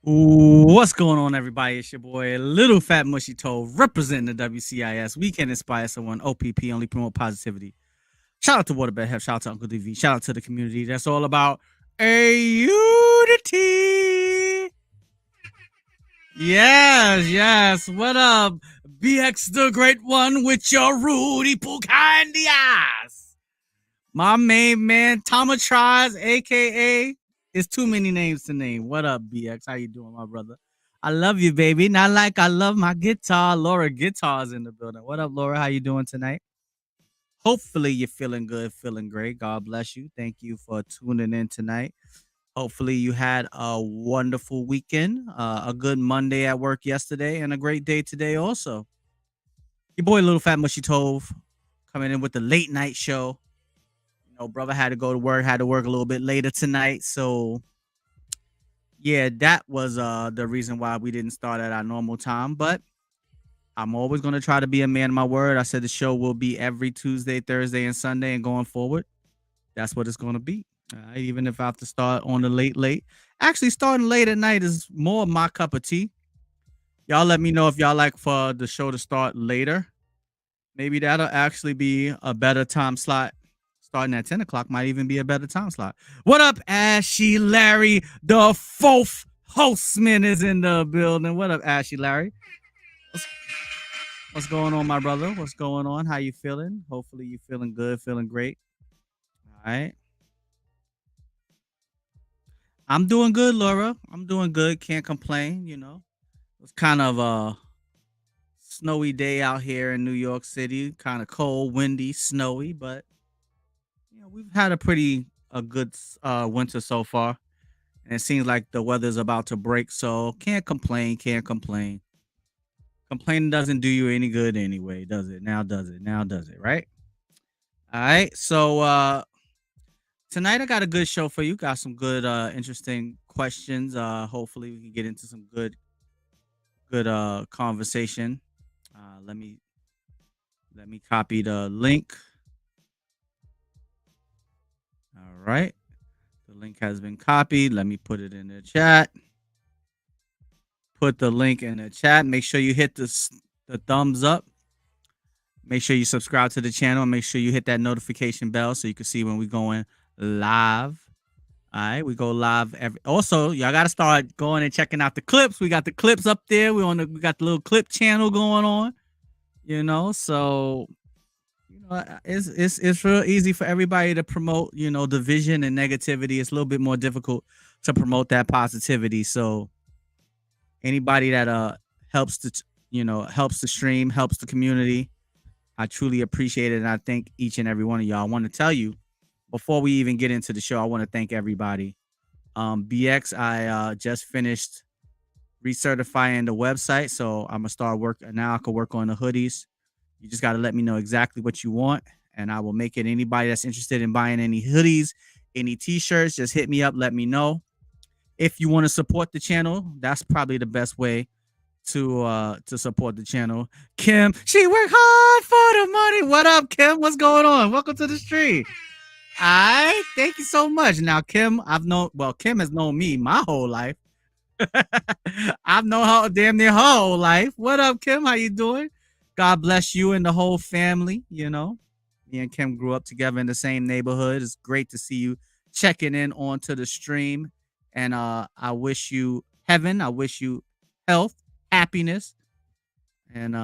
What's going on, everybody? It's your boy, Little Fat Mushy Toe, representing the WCIS. We can inspire someone. OPP, only promote positivity. Shout out to Waterbed Health. Shout out to Uncle DV. Shout out to the community. That's all about a unity. Yes. What up? BX the Great One with your Rudy Pooka in the ass. My main man, Tomatraz, a.k.a. It's too many names to name. What up, BX? How you doing, my brother? I love you, baby. Not like I love my guitar. Laura Guitar's in the building. What up, Laura? How you doing tonight? Hopefully you're feeling good, feeling great. God bless you. Thank you for tuning in tonight. Hopefully you had a wonderful weekend, a good Monday at work yesterday, and a great day today also. Your boy Little Fat Mushy Tove coming in with the late night show. Brother had to go to work, had to work a little bit later tonight. So yeah, that was the reason why we didn't start at our normal time. But I'm always gonna try to be a man of my word. I said the show will be every Tuesday, Thursday, and Sunday, and going forward, that's what it's gonna be. Even if I have to start on the late. Actually, starting late at night is more my cup of tea. Y'all let me know if y'all like for the show to start later. Maybe that'll actually be a better time slot. Starting at 10 o'clock might even be a better time slot. What up, Ashy Larry? The fourth hostman is in the building. What up, Ashy Larry? What's going on, my brother? What's going on? How you feeling? Hopefully you feeling good, feeling great. All right. I'm doing good, Laura. I'm doing good. Can't complain, It's kind of a snowy day out here in New York City. Kind of cold, windy, snowy, but we've had a good winter so far. And it seems like the weather's about to break, so can't complain, can't complain. Complaining doesn't do you any good anyway, does it? Now does it? Now does it, right? All right. So tonight I got a good show for you. Got some good interesting questions. Hopefully we can get into some good conversation. Let me copy the link. All right. The link has been copied. Let me put it in the chat. Put the link in the chat. Make sure you hit the thumbs up. Make sure you subscribe to the channel and make sure you hit that notification bell so you can see when we're going live. All right, we go live also, y'all got to start going and checking out the clips. We got the clips up there. We got the little clip channel going on. So it's real easy for everybody to promote, division and negativity. It's a little bit more difficult to promote that positivity. So anybody that helps helps the stream, helps the community, I truly appreciate it. And I thank each and every one of y'all. I want to tell you, before we even get into the show, I want to thank everybody. BX, I just finished recertifying the website, so I'm gonna start work now. I can work on the hoodies. You just got to let me know exactly what you want, and I will make it. Anybody that's interested in buying any hoodies, any t-shirts, just hit me up. Let me know. If you want to support the channel, that's probably the best way to support the channel. Kim, she worked hard for the money. What up, Kim? What's going on? Welcome to the stream. All right, thank you so much. Now, Kim, Kim has known me my whole life. I've known her damn near her whole life. What up, Kim? How you doing? God bless you and the whole family. Me and Kim grew up together in the same neighborhood. It's great to see you checking in onto the stream. And I wish you heaven. I wish you health, happiness, and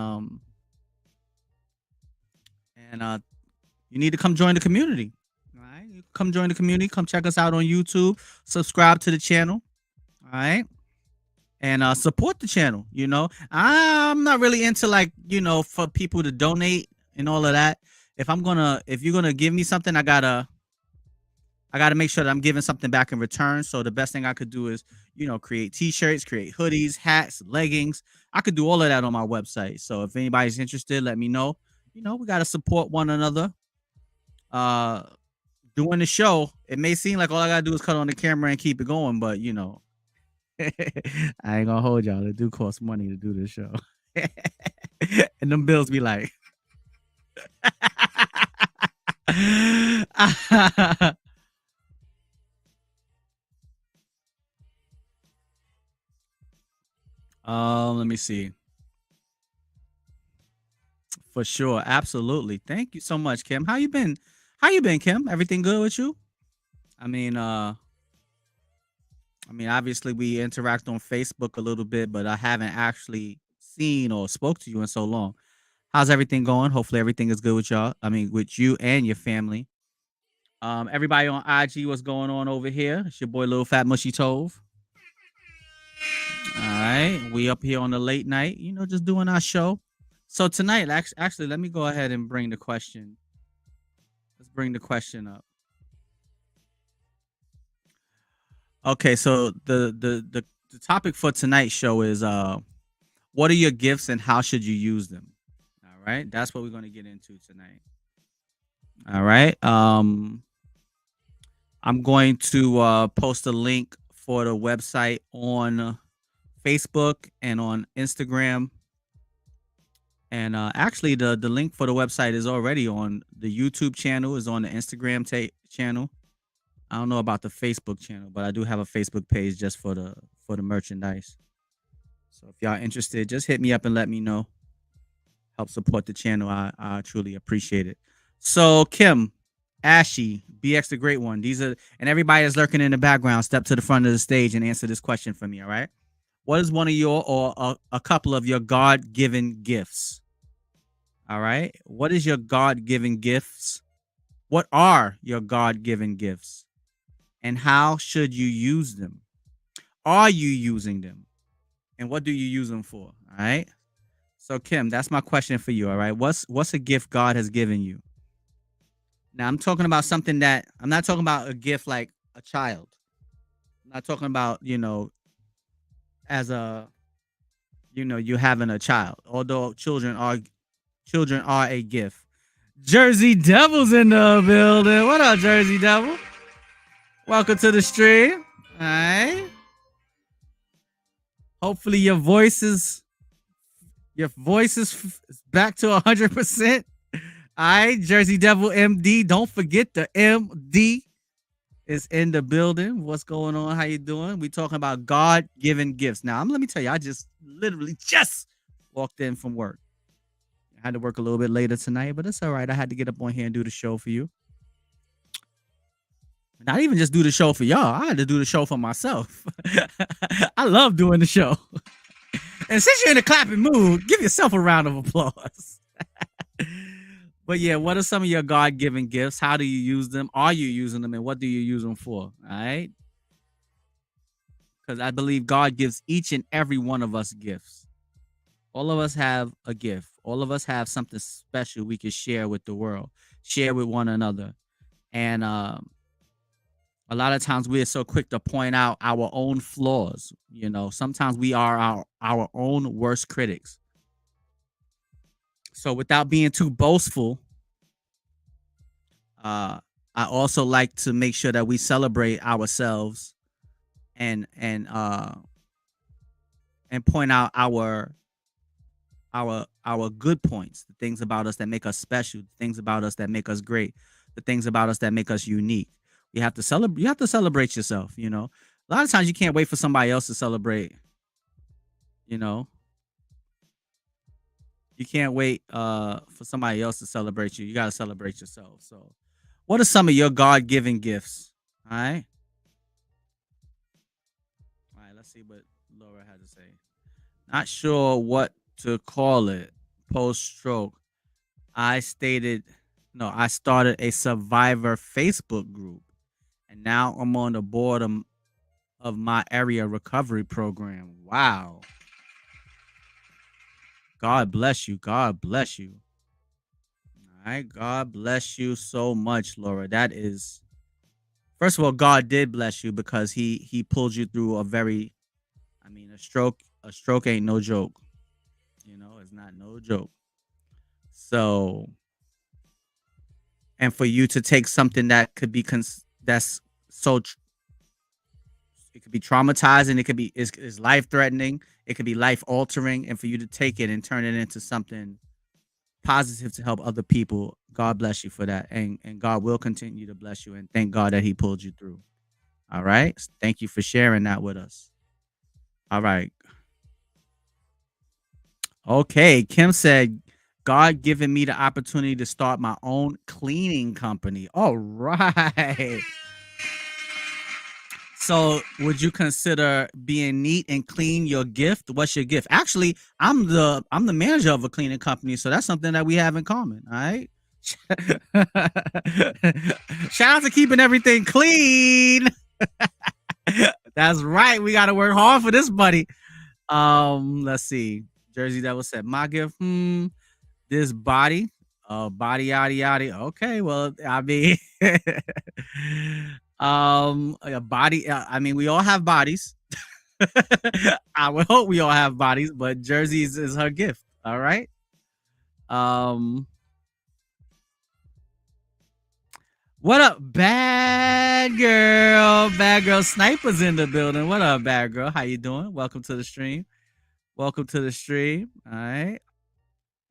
you need to come join the community. All right, come join the community. Come check us out on YouTube. Subscribe to the channel. All right. And support the channel. I'm not really into for people to donate and all of that. If you're gonna give me something, I gotta make sure that I'm giving something back in return. So the best thing I could do is create t-shirts, create hoodies, hats, leggings. I could do all of that on my website. So if anybody's interested, let me know. We gotta support one another. Doing the show, it may seem like all I gotta do is cut on the camera and keep it going, but I ain't gonna hold y'all. It do cost money to do this show. And them bills be like let me see. For sure. Absolutely. Thank you so much, Kim. How you been? Kim? Everything good with you? I mean, obviously we interact on Facebook a little bit, but I haven't actually seen or spoke to you in so long. How's everything going? Hopefully everything is good with y'all. With you and your family. Everybody on IG, what's going on over here? It's your boy Little Fat Mushy Tove. All right, we up here on the late night, just doing our show. So tonight, actually, let me go ahead and bring the question. Let's bring the question up. Okay, so the topic for tonight's show is what are your gifts and how should you use them? All right, that's what we're going to get into tonight. All right. I'm going to post a link for the website on Facebook and on Instagram. And actually, the link for the website is already on the YouTube channel, is on the Instagram channel. I don't know about the Facebook channel, but I do have a Facebook page just for the merchandise. So if y'all interested, just hit me up and let me know. Help support the channel. I truly appreciate it. So Kim, Ashy, BX the Great One. These are, and everybody that's lurking in the background, step to the front of the stage and answer this question for me. All right. What is one of your or a couple of your God-given gifts? All right. What is your God-given gifts? What are your God-given gifts? And how should you use them? Are you using them? And what do you use them for? All right. So Kim, that's my question for you. All right. What's a gift God has given you? Now I'm talking about something that I'm not talking about a gift like a child. I'm not talking about, as a, you having a child, although children are a gift. Jersey Devil's in the building. What up, Jersey Devil? Welcome to the stream. All right. Hopefully your voice is back to 100%. All right, Jersey Devil MD. Don't forget the MD is in the building. What's going on? How you doing? We talking about God-given gifts. Now, let me tell you, I just literally walked in from work. I had to work a little bit later tonight, but it's all right. I had to get up on here and do the show for you. Not even just do the show for y'all. I had to do the show for myself. I love doing the show. And since you're in a clapping mood, give yourself a round of applause. But yeah, what are some of your God-given gifts? How do you use them? Are you using them? And what do you use them for? All right. Because I believe God gives each and every one of us gifts. All of us have a gift. All of us have something special we can share with the world, share with one another. And a lot of times we are so quick to point out our own flaws. Sometimes we are our own worst critics. So without being too boastful, I also like to make sure that we celebrate ourselves and point out our good points, the things about us that make us special, the things about us that make us great, the things about us that make us unique. You have to celebrate yourself. A lot of times you can't wait for somebody else to celebrate. You can't wait for somebody else to celebrate you. You got to celebrate yourself. So what are some of your God-given gifts? All right. All right. Let's see what Laura had to say. Not sure what to call it. Post-stroke. I started a survivor Facebook group. And now I'm on the board of my area recovery program. Wow. God bless you. God bless you. All right. God bless you so much, Laura. That is, first of all, God did bless you because he pulled you through a stroke ain't no joke. It's not no joke. So, and for you to take something that could be that's so it could be traumatizing, it could be is life threatening, it could be life altering, and for you to take it and turn it into something positive to help other people, God bless you for that, and God will continue to bless you, and thank God that He pulled you through. All right, thank you for sharing that with us. All right. Okay, Kim said, God giving me the opportunity to start my own cleaning company. All right. So would you consider being neat and clean your gift? What's your gift? Actually, I'm the manager of a cleaning company, so that's something that we have in common. All right. Shout out to keeping everything clean. That's right. We got to work hard for this, buddy. Let's see. Jersey Devil said, my gift, this body. Body yada yada. Okay, well, I mean, a body. I mean, we all have bodies. I would hope we all have bodies, but Jersey is her gift. All right. Um, what up, bad girl? Bad girl snipers in the building. What up, bad girl? How you doing? Welcome to the stream. Welcome to the stream. All right.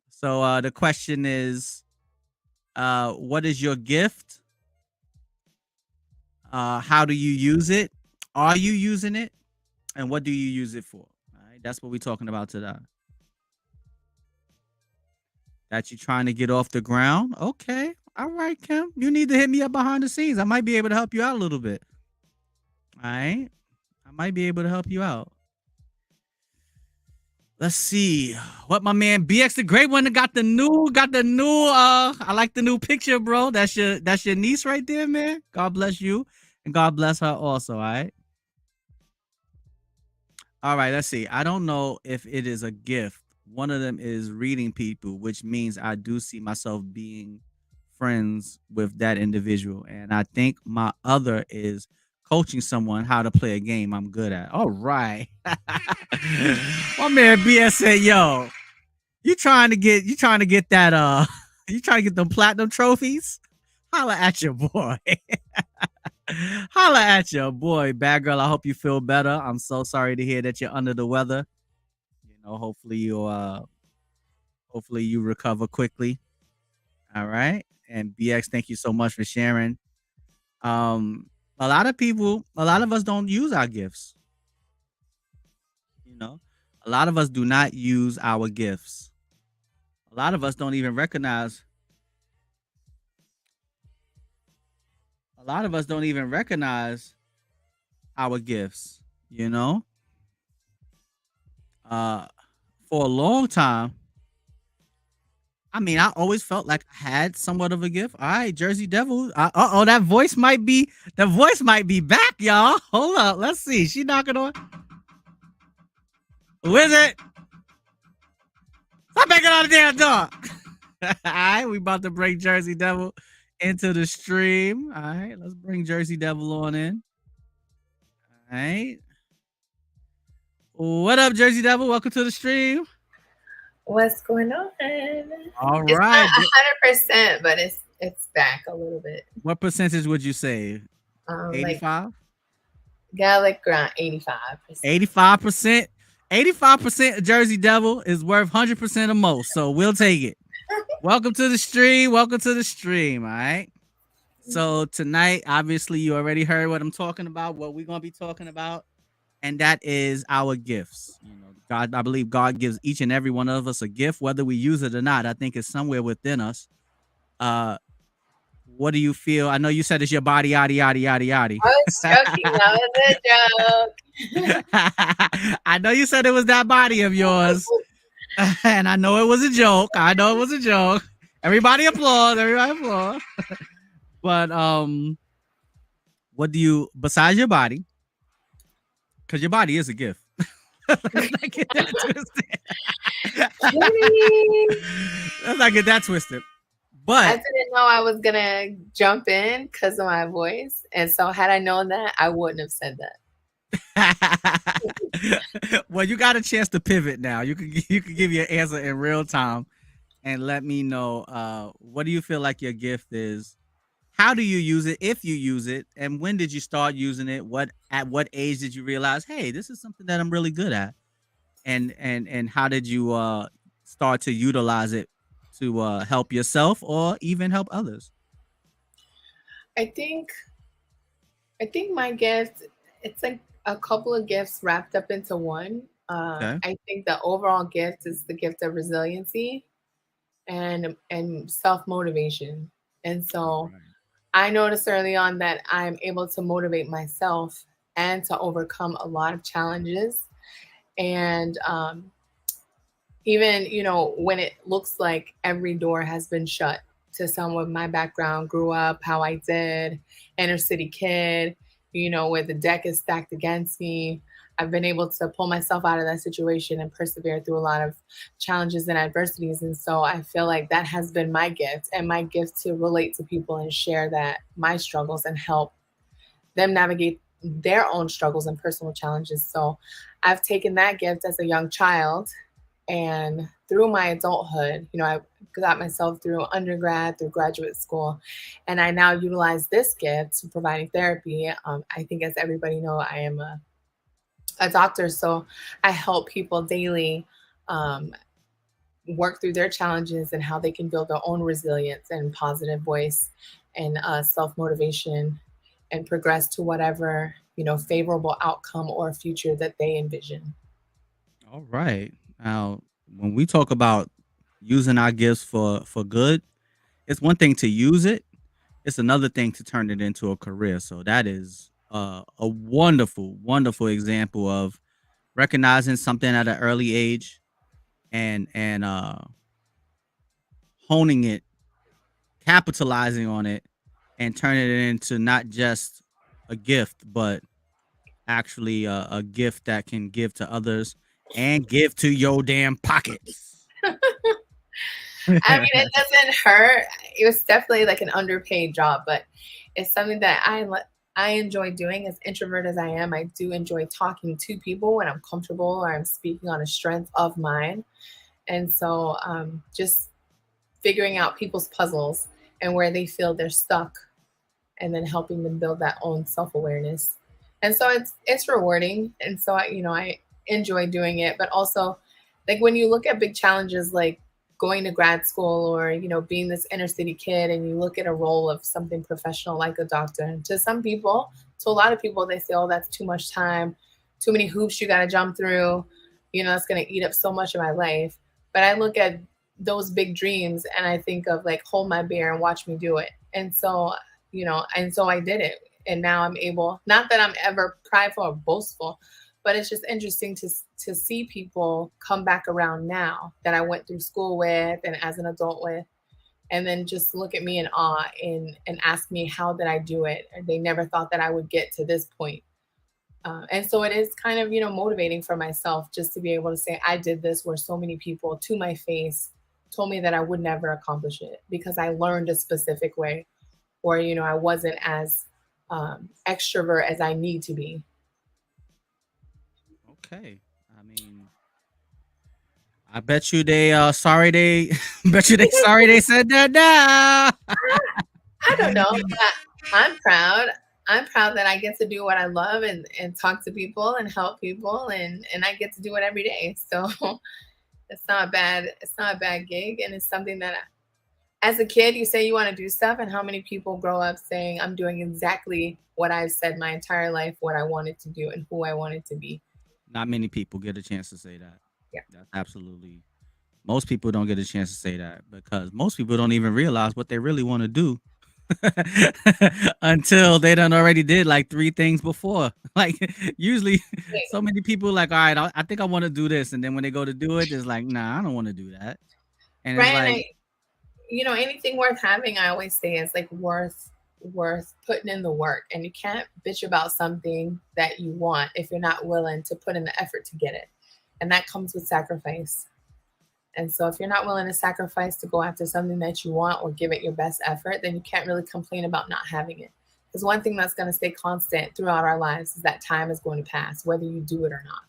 So the question is, what is your gift? How do you use it? Are you using it? And what do you use it for? All right, that's what we're talking about today. That you're trying to get off the ground? Okay. All right, Kim. You need to hit me up behind the scenes. I might be able to help you out a little bit. All right. I might be able to help you out. Let's see what my man BX the Great One got the new I like the new picture, bro. That's your niece right there, man. God bless you and God bless her also. All right. All right, let's see. I don't know if it is a gift. One of them is reading people, which means I do see myself being friends with that individual. And I think my other is coaching someone how to play a game I'm good at. All right. My man BS said, yo, you trying to get that you trying to get them platinum trophies? Holla at your boy. Holla at your boy, bad girl. I hope you feel better. I'm so sorry to hear that you're under the weather. You know, hopefully you recover quickly. All right. And BX, thank you so much for sharing. A lot of us don't use our gifts. You know, a lot of us do not use our gifts. A lot of us don't even recognize. A lot of us don't even recognize our gifts, you know? For a long time, I mean, I always felt like I had somewhat of a gift. All right, Jersey Devil. That voice might be back, y'all. Hold up, let's see. She knocking on. Who is it? Stop banging on the damn door. All right, we about to bring Jersey Devil into the stream. All right, let's bring Jersey Devil on in. All right. What up, Jersey Devil? Welcome to the stream. What's going on? All right. It's not 100%, but it's back a little bit. What percentage would you say? 85? Got like around 85%. 85%. 85% of Jersey Devil is worth 100% of most, so we'll take it. Welcome to the stream. Welcome to the stream. All right. So tonight, obviously, you already heard what I'm talking about, what we're going to be talking about, and that is our gifts. You know, God, I believe God gives each and every one of us a gift, whether we use it or not. I think it's somewhere within us. What do you feel? I know you said it's your body, yada, yada, yada, yada. I was joking. That was a joke. I know you said it was that body of yours. And I know it was a joke. Everybody applause. But what do you, besides your body, because your body is a gift. Let's not get that twisted. But I didn't know I was gonna jump in because of my voice, and so had I known that, I wouldn't have said that. Well, you got a chance to pivot now. You can give your answer in real time, and let me know. What do you feel like your gift is? How do you use it, if you use it, and when did you start using it? At what age did you realize, hey, this is something that I'm really good at? And how did you start to utilize it to help yourself or even help others? I think my gift, it's like a couple of gifts wrapped up into one. Okay. I think the overall gift is the gift of resiliency and self-motivation. And so I noticed early on that I'm able to motivate myself and to overcome a lot of challenges. And even, when it looks like every door has been shut to someone with my background, grew up how I did, inner city kid, where the deck is stacked against me, I've been able to pull myself out of that situation and persevere through a lot of challenges and adversities. And so I feel like that has been my gift, and my gift to relate to people and share that my struggles and help them navigate their own struggles and personal challenges. So I've taken that gift as a young child, and through my adulthood, I got myself through undergrad, through graduate school, and I now utilize this gift to providing therapy. I think, as everybody know, I am a doctor, so I help people daily um, work through their challenges and how they can build their own resilience and positive voice and self motivation and progress to whatever favorable outcome or future that they envision. All right. Now, when we talk about using our gifts for good, it's one thing to use it. It's another thing to turn it into a career. So that is a wonderful, wonderful example of recognizing something at an early age and honing it, capitalizing on it, and turning it into not just a gift, but actually a gift that can give to others and give to your damn pockets. I mean, it doesn't hurt. It was definitely like an underpaid job, but it's something that I enjoy doing. As introvert as I am, I do enjoy talking to people when I'm comfortable or I'm speaking on a strength of mine. And so, just figuring out people's puzzles and where they feel they're stuck, and then helping them build that own self-awareness. And so it's rewarding, and so I enjoy doing it. But also, like, when you look at big challenges like going to grad school, or being this inner city kid, and you look at a role of something professional like a doctor, and to some people, to a lot of people, they say, oh, that's too much time, too many hoops you got to jump through, that's going to eat up so much of my life. But I look at those big dreams and I think of, like, hold my beer and watch me do it. And so I did it. And now I'm able, not that I'm ever prideful or boastful, but it's just interesting to see people come back around now that I went through school with and as an adult with, and then just look at me in awe and ask me how did I do it. And they never thought that I would get to this point. And so it is kind of motivating for myself, just to be able to say I did this, where so many people to my face told me that I would never accomplish it because I learned a specific way, or I wasn't as extrovert as I need to be. Okay. I mean, I bet you they sorry they bet you they sorry they said that now. I don't know, but I'm proud. I'm proud that I get to do what I love, and talk to people and help people, and I get to do it every day. So it's not a bad gig, and it's something that, as a kid, you say you want to do stuff, and how many people grow up saying, I'm doing exactly what I've said my entire life, what I wanted to do and who I wanted to be. Not many people get a chance to say that. Yeah. That's absolutely, most people don't get a chance to say that because most people don't even realize what they really want to do until they done already did like three things before. Like, usually so many people like, all right, I think I want to do this, and then when they go to do it, it's like, nah, I don't want to do that. And it's Right. like, Anything worth having, I always say, is like worth putting in the work. And you can't bitch about something that you want if you're not willing to put in the effort to get it. And that comes with sacrifice. And so if you're not willing to sacrifice to go after something that you want or give it your best effort, then you can't really complain about not having it. Because one thing that's going to stay constant throughout our lives is that time is going to pass, whether you do it or not.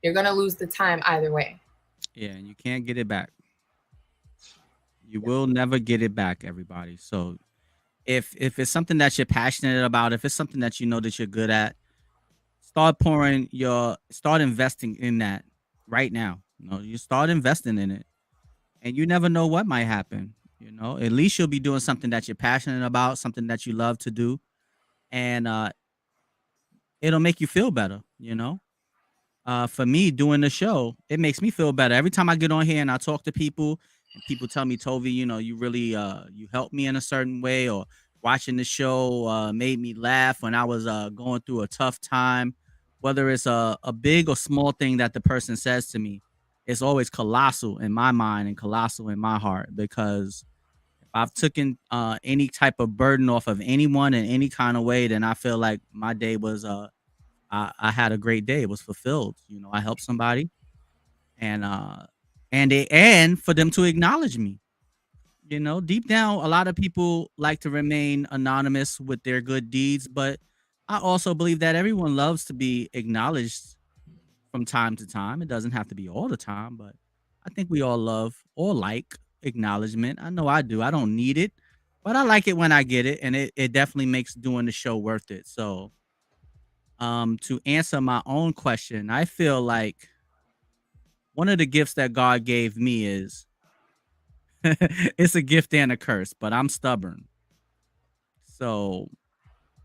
You're going to lose the time either way. yeah, and you can't get it back. You will never get it back, everybody. So if it's something that you're passionate about, if it's something that you know that you're good at, start investing in that right now. You start investing in it, and you never know what might happen. At least you'll be doing something that you're passionate about, something that you love to do, and it'll make you feel better. For me, doing the show, it makes me feel better every time I get on here and I talk to people, and people tell me, Tovi, you really you helped me in a certain way, or watching the show made me laugh when I was going through a tough time. Whether it's a big or small thing that the person says to me, it's always colossal in my mind and colossal in my heart, because if I've taken any type of burden off of anyone in any kind of way, then I feel like my day was I had a great day. It was fulfilled. You know, I helped somebody, and and for them to acknowledge me. You know, deep down, a lot of people like to remain anonymous with their good deeds, but I also believe that everyone loves to be acknowledged from time to time. It doesn't have to be all the time, but I think we all love or like acknowledgement. I know I do. I don't need it, but I like it when I get it, and it definitely makes doing the show worth it. So, to answer my own question, I feel like one of the gifts that God gave me is it's a gift and a curse, but I'm stubborn. So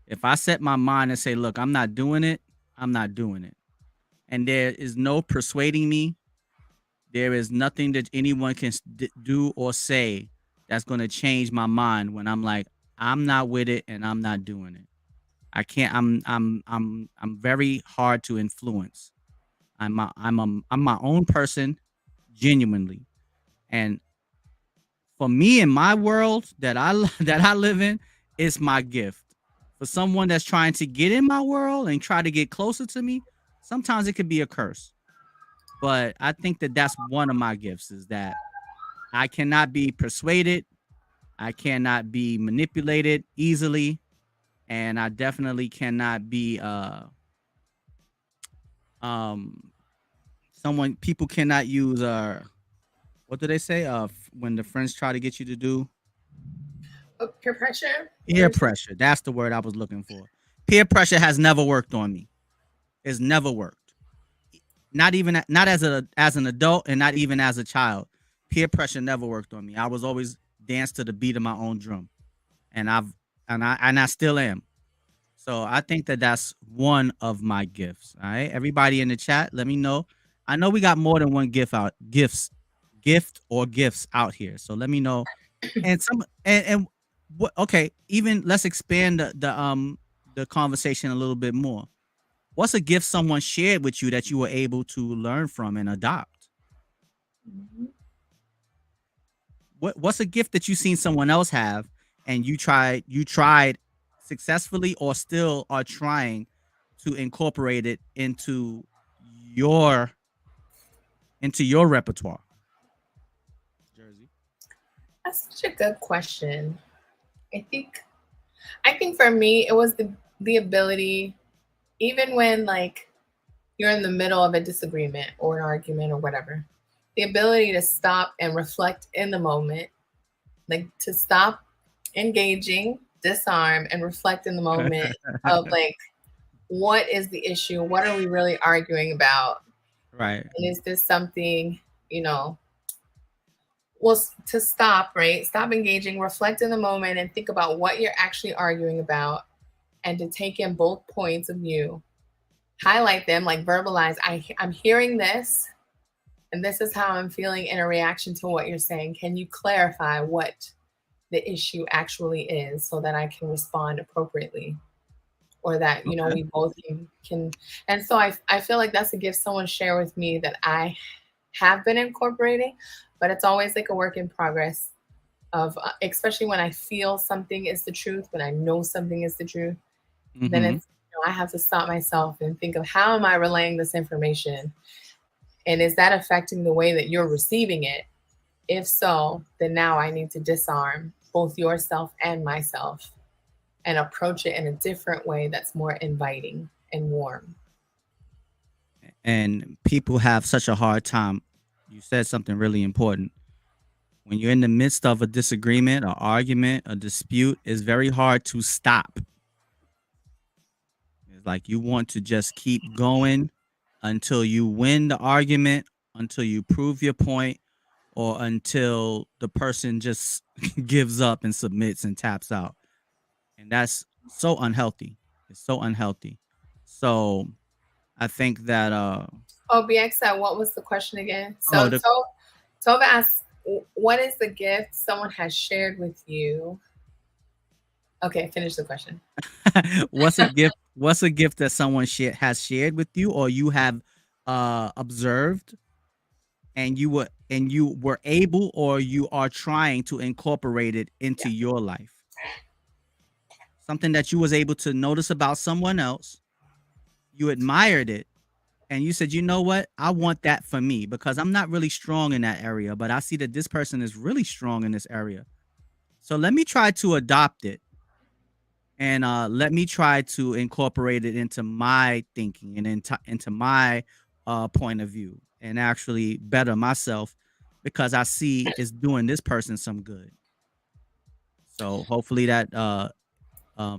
if I set my mind and say, look, I'm not doing it, I'm not doing it. And there is no persuading me. There is nothing that anyone can do or say that's going to change my mind when I'm like, I'm not with it and I'm not doing it. I can't. I'm very hard to influence. I'm my own person, genuinely. And for me in my world that I that I live in, it's my gift. For someone that's trying to get in my world and try to get closer to me, sometimes it could be a curse. But I think that that's one of my gifts is that I cannot be persuaded, I cannot be manipulated easily, and I definitely cannot be um someone people cannot use what do they say when the friends try to get you to do Peer pressure. peer pressure. That's the word I was looking for. Peer pressure has never worked on me. It's never worked. Not even not as an adult and not even as a child. Peer pressure never worked on me. I was always dance to the beat of my own drum, and I still am. So I think that that's one of my gifts. All right, everybody in the chat, let me know. I know we got more than one gift or gifts out here. So let me know. And some and what? Okay, even let's expand the conversation a little bit more. What's a gift someone shared with you that you were able to learn from and adopt? Mm-hmm. What's a gift that you seen someone else have and you tried successfully or still are trying to incorporate it your into your repertoire? Jersey. That's such a good question. I think for me it was the ability, even when like you're in the middle of a disagreement or an argument or whatever, the ability to stop and reflect in the moment, like to stop engaging, disarm, and reflect in the moment of like, what is the issue? What are we really arguing about? Right. And is this something, you know, well, to stop, right? Stop engaging, reflect in the moment, and think about what you're actually arguing about, and to take in both points of view, highlight them, like verbalize, I'm hearing this, and this is how I'm feeling in a reaction to what you're saying. Can you clarify what the issue actually is so that I can respond appropriately? Or that, you know, Okay. we both can. And so I feel like that's a gift someone shared with me that I have been incorporating, but it's always like a work in progress of, especially when I feel something is the truth, when I know something is the truth, then Mm-hmm. it's, you know, I have to stop myself and think of how am I relaying this information? And is that affecting the way that you're receiving it? If so, then now I need to disarm both yourself and myself and approach it in a different way that's more inviting and warm. And people have such a hard time. You said something really important. When you're in the midst of a disagreement, or argument, a dispute, it's very hard to stop. It's like you want to just keep going until you win the argument, until you prove your point, or until the person just gives up and submits and taps out. And that's so unhealthy. It's so unhealthy. So I think that Oh, BX, what was the question again? oh So the Tova asked, what is the gift someone has shared with you? Okay, finish the question. what's a gift that someone has shared with you or you have observed and you were able or you are trying to incorporate it into Yeah. your life, something that you was able to notice about someone else, you admired it, and you said, you know what, I want that for me because I'm not really strong in that area, but I see that this person is really strong in this area. So let me try to adopt it, and let me try to incorporate it into my thinking and into my point of view and actually better myself because I see it's doing this person some good. So hopefully that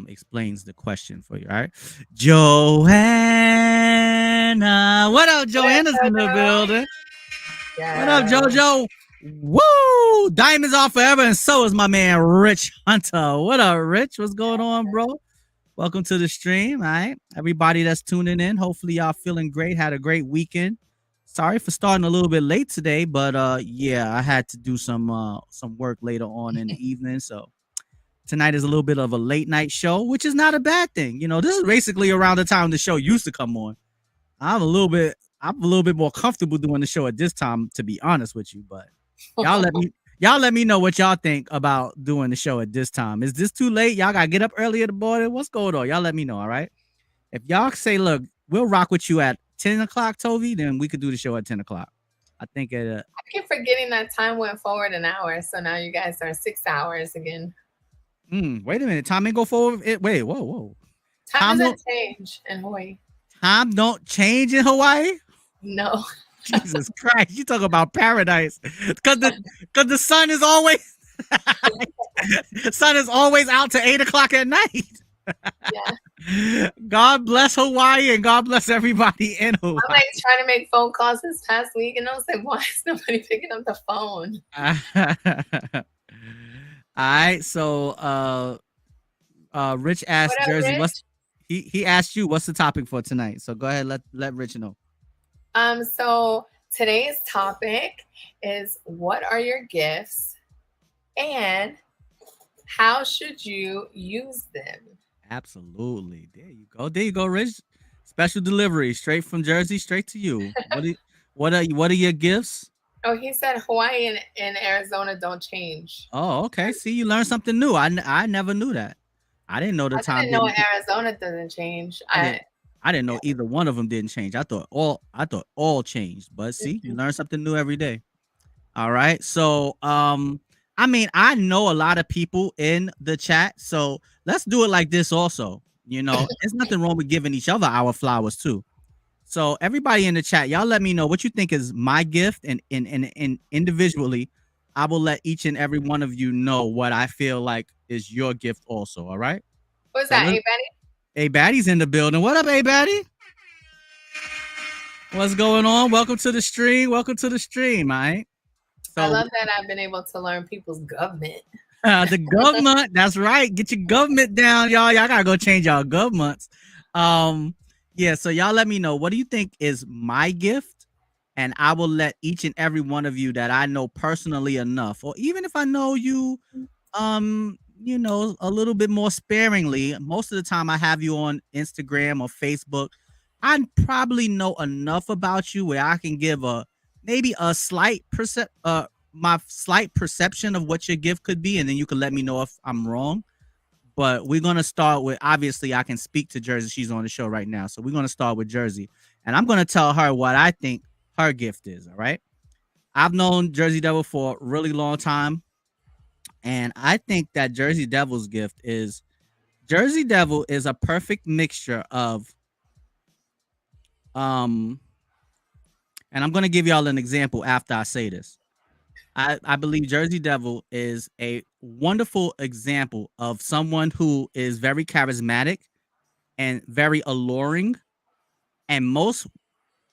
explains the question for you. All right, Joanna, what up? Joanna's in the building. What up, Yeah. JoJo? Woo! Diamonds are forever, and so is my man Rich Hunter. What up, Rich? What's going on, bro? Welcome to the stream. All right, everybody that's tuning in. Hopefully, y'all feeling great. Had a great weekend. Sorry for starting a little bit late today, but yeah, I had to do some work later on in the evening, so tonight is a little bit of a late night show, which is not a bad thing. You know, this is basically around the time the show used to come on. I'm a little bit more comfortable doing the show at this time, to be honest with you. But y'all let me know what y'all think about doing the show at this time. Is this too late? Y'all gotta get up early in the morning. What's going on? Y'all let me know. All right. If y'all say, look, we'll rock with you at 10 o'clock, Tovi, then we could do the show at 10 o'clock. I think it. I keep forgetting that time went forward an hour, so now you guys are 6 hours again. Wait a minute. Time ain't go forward. Wait, whoa. Time doesn't change in Hawaii. Time don't change in Hawaii? No. Jesus Christ, you talk about paradise. Cause the sun is always out to 8 o'clock at night. Yeah. God bless Hawaii and God bless everybody in Hawaii. I'm like trying to make phone calls this past week, and I was like, why is nobody picking up the phone? All right, so Rich asked Jersey, Rich? he asked you what's the topic for tonight. So go ahead, let Rich know. So today's topic is, what are your gifts and how should you use them? Absolutely. There you go, Rich. Special delivery straight from Jersey, straight to you. What are your gifts? Oh, he said Hawaii and Arizona don't change. Oh, okay. See, you learned something new. I never knew that. I didn't know I didn't know Arizona doesn't change. I didn't know either one of them didn't change. I thought all changed. But see, you learn something new every day. All right. So I mean, I know a lot of people in the chat, so let's do it like this also. You know, there's nothing wrong with giving each other our flowers too. So everybody in the chat, y'all let me know what you think is my gift, and individually, I will let each and every one of you know what I feel like is your gift also. All right. What's that, A-Batty? A-Batty's in the building. What up, A-Batty? What's going on? Welcome to the stream. All right. So, I love that I've been able to learn people's government. The government, that's right. Get your government down, y'all. Y'all gotta go change y'all governments. Yeah, so y'all let me know, what do you think is my gift? And I will let each and every one of you that I know personally enough, or even if I know you, you know, a little bit more sparingly. Most of the time I have you on Instagram or Facebook. I probably know enough about you where I can give maybe a slight my slight perception of what your gift could be, and then you can let me know if I'm wrong. But we're gonna start with, obviously I can speak to Jersey. She's on the show right now, so we're gonna start with Jersey, and I'm gonna tell her what I think her gift is. All right. I've known Jersey Devil for a really long time, and I think that Jersey Devil's gift is a perfect mixture of and I'm going to give y'all an example after I say this. I believe Jersey Devil is a wonderful example of someone who is very charismatic and very alluring, and most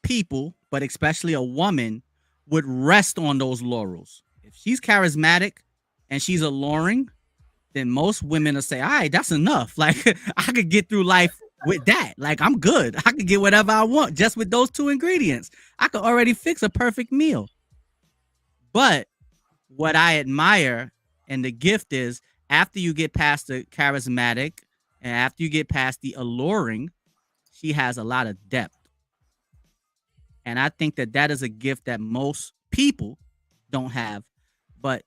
people, but especially a woman, would rest on those laurels. If she's charismatic and she's alluring, then most women will say, all right, that's enough. Like, I could get through life with that. Like, I'm good. I could get whatever I want just with those two ingredients. I could already fix a perfect meal. But what I admire and the gift is, after you get past the charismatic and after you get past the alluring, she has a lot of depth. And I think that is a gift that most people don't have, but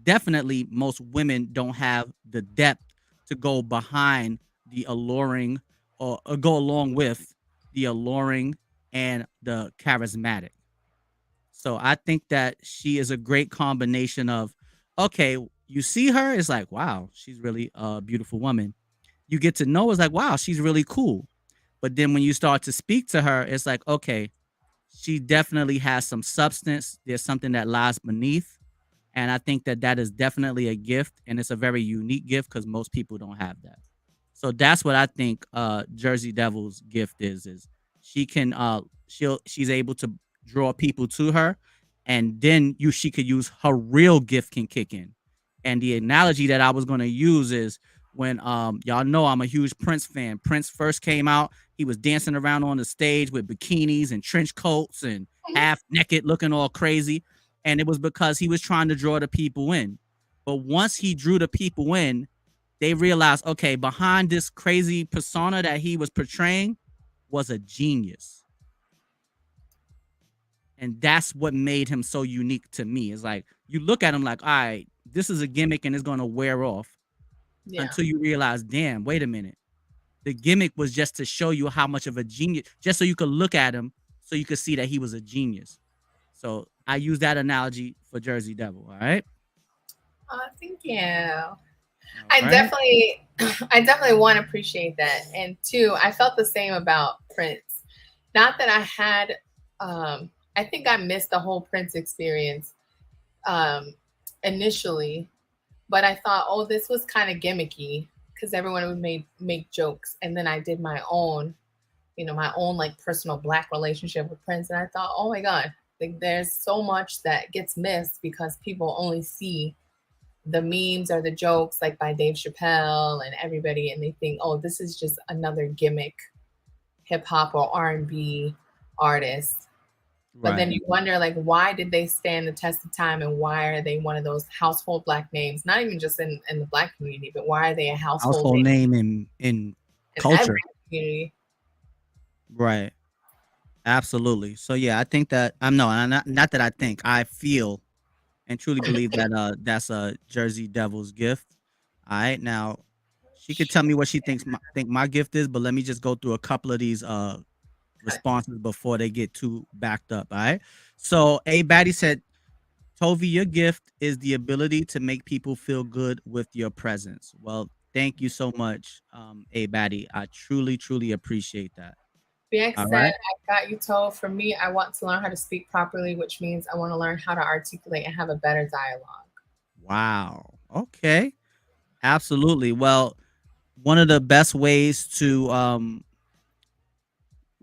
definitely most women don't have the depth to go behind the alluring or go along with the alluring, and the charismatic. So I think that she is a great combination of, okay, you see her, it's like, wow, she's really a beautiful woman. You get to know, it's like, wow, she's really cool. But then when you start to speak to her, it's like, okay, she definitely has some substance. There's something that lies beneath. And I think that that is definitely a gift. And it's a very unique gift because most people don't have that. So that's what I think Jersey Devil's gift is she can she's able to draw people to her, and then she could use her real gift can kick in. And the analogy that I was going to use is when y'all know I'm a huge Prince fan. Prince first came out, he was dancing around on the stage with bikinis and trench coats and half naked looking all crazy, and it was because he was trying to draw the people in. But once he drew the people in, they realized, okay, behind this crazy persona that he was portraying was a genius. And that's what made him so unique to me. It's like you look at him like, all right, this is a gimmick and it's going to wear off until you realize, damn, wait a minute. The gimmick was just to show you how much of a genius, just so you could look at him so you could see that he was a genius. So I use that analogy for Jersey Devil. All right. Oh, thank you. I definitely, I definitely one appreciate that, and two, I felt the same about Prince. Not that I had, I think I missed the whole Prince experience initially, but I thought, oh, this was kind of gimmicky because everyone would make jokes, and then I did my own, my own like personal Black relationship with Prince, and I thought, oh my God, like there's so much that gets missed because people only see the memes or the jokes like by Dave Chappelle and everybody, and they think, oh, this is just another gimmick hip hop or R&B artist. But then you wonder, like, why did they stand the test of time, and why are they one of those household Black names? Not even just in the Black community, but why are they a household name in culture, every community? Right. Absolutely. So yeah, I think that not that I think, I feel and truly believe that that's a Jersey Devil's gift. All right. Now she could tell me what she think my gift is, but let me just go through a couple of these responses before they get too backed up. All right. So A Batty said, Tovi, your gift is the ability to make people feel good with your presence. Well, thank you so much, A Batty. I truly, truly appreciate that. BX said, I got you told. For me, I want to learn how to speak properly, which means I want to learn how to articulate and have a better dialogue. Wow. Okay. Absolutely. Well, one of the best ways to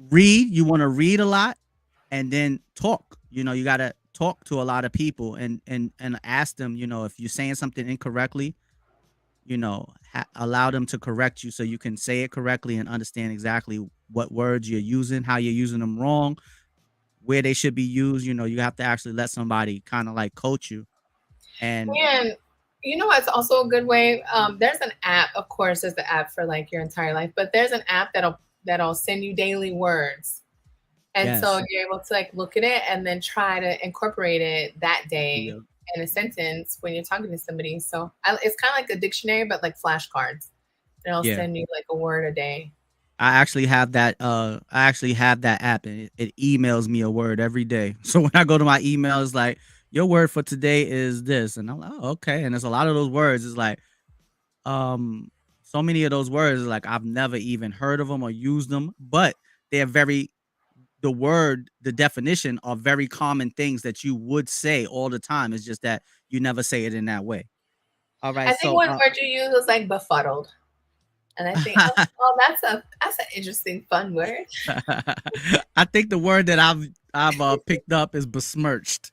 read, you want to read a lot and then talk. You got to talk to a lot of people and ask them, if you're saying something incorrectly, allow them to correct you so you can say it correctly and understand exactly what words you're using, how you're using them wrong, where they should be used. You have to actually let somebody kind of like coach you. And it's also a good way. There's an app, of course, there's the app for like your entire life, but there's an app that'll send you daily words. And so you're able to like look at it and then try to incorporate it that day in a sentence when you're talking to somebody. So it's kind of like a dictionary, but like flashcards. It'll send you like a word a day. I actually have that app, and it emails me a word every day. So when I go to my email, it's like, your word for today is this, and I'm like, oh, okay. And there's a lot of those words. It's like, so many of those words, like I've never even heard of them or used them, but they're the definition are very common things that you would say all the time. It's just that you never say it in that way. All right. I think one word you use was like befuddled. And I think, oh, that's an interesting, fun word. I think the word that I've picked up is besmirched.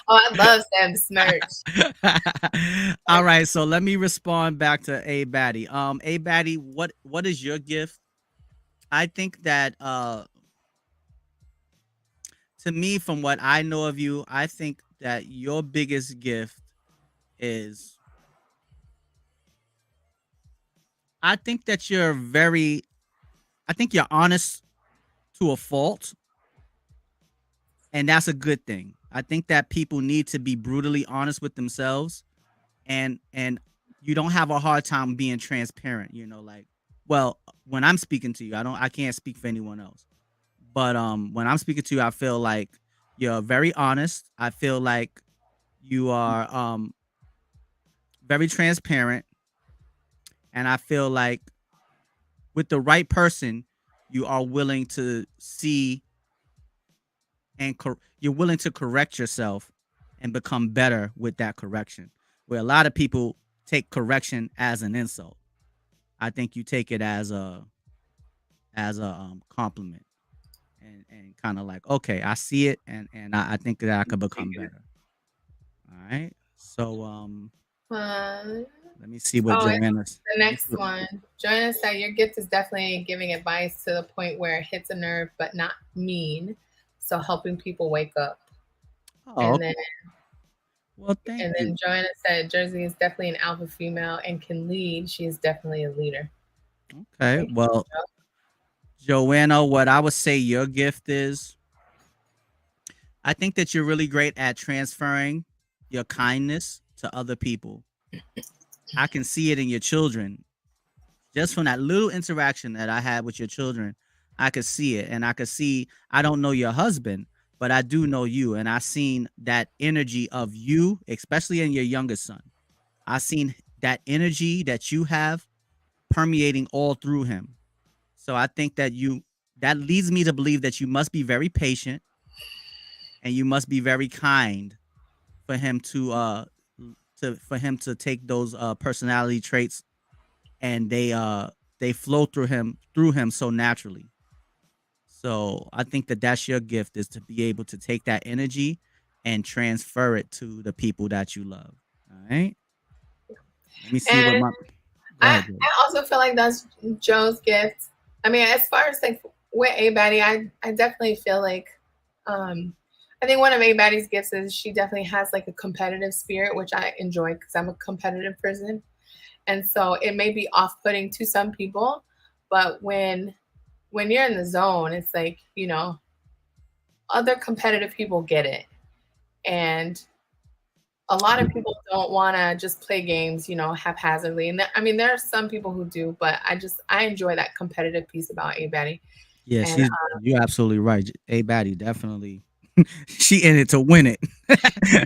Oh, I love saying besmirched. All right, so let me respond back to A Batty. A Batty, what is your gift? I think that to me, from what I know of you, I think that your biggest gift is, I think that you're honest to a fault. And that's a good thing. I think that people need to be brutally honest with themselves, and you don't have a hard time being transparent, like well, when I'm speaking to you, I can't speak for anyone else. But when I'm speaking to you, I feel like you're very honest. I feel like you are very transparent, and I feel like with the right person, you are willing to see and you're willing to correct yourself and become better with that correction. Where a lot of people take correction as an insult, I think you take it as a compliment, and kind of like, okay, I see it, and I think that I could become better. All right. So Uh, let me see what oh, Joanna's. the next one. Joanna said, your gift is definitely giving advice to the point where it hits a nerve, but not mean. So helping people wake up. Oh, And okay. then Well, thank you. Joanna said, Jersii is definitely an alpha female and can lead. She is definitely a leader. Okay. Thank Well, Joanna, what I would say your gift is, I think that you're really great at transferring your kindness to other people. I can see it in your children. Just from that little interaction that I had with your children, I could see it. And I could see, I don't know your husband, but I do know you. And I seen that energy of you, especially in your youngest son. I seen that energy that you have permeating all through him. So I think that leads me to believe that you must be very patient and you must be very kind for him to take those personality traits, and they flow through him so naturally. So I think that that's your gift, is to be able to take that energy and transfer it to the people that you love. All right. Let me see what And my. Go I ahead, Joe. also feel like that's Joe's gift. I mean, as far as like with A Batty, I definitely feel like um I think one of A Batty's gifts is she definitely has like a competitive spirit, which I enjoy because I'm a competitive person. And so it may be off-putting to some people, but when you're in the zone, it's like, other competitive people get it. And a lot of people don't want to just play games, haphazardly. And I mean, there are some people who do, but I enjoy that competitive piece about A Batty. Yeah, And you're absolutely right. A Batty definitely. She in it to win it.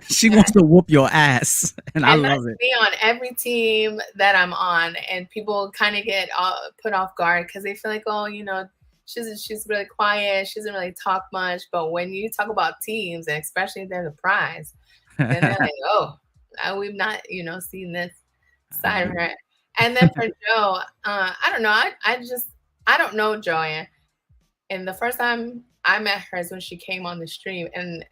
She wants to whoop your ass, and I and love that's it. me on every team that I'm on. And people kind of get put off guard because they feel like, oh, she's really quiet. She doesn't really talk much. But when you talk about teams, and especially if they're the prize, then they're like, oh, we've not, seen this side of her. And then for Joe, I don't know. I don't know Joanne. And the first time I met her is when she came on the stream. And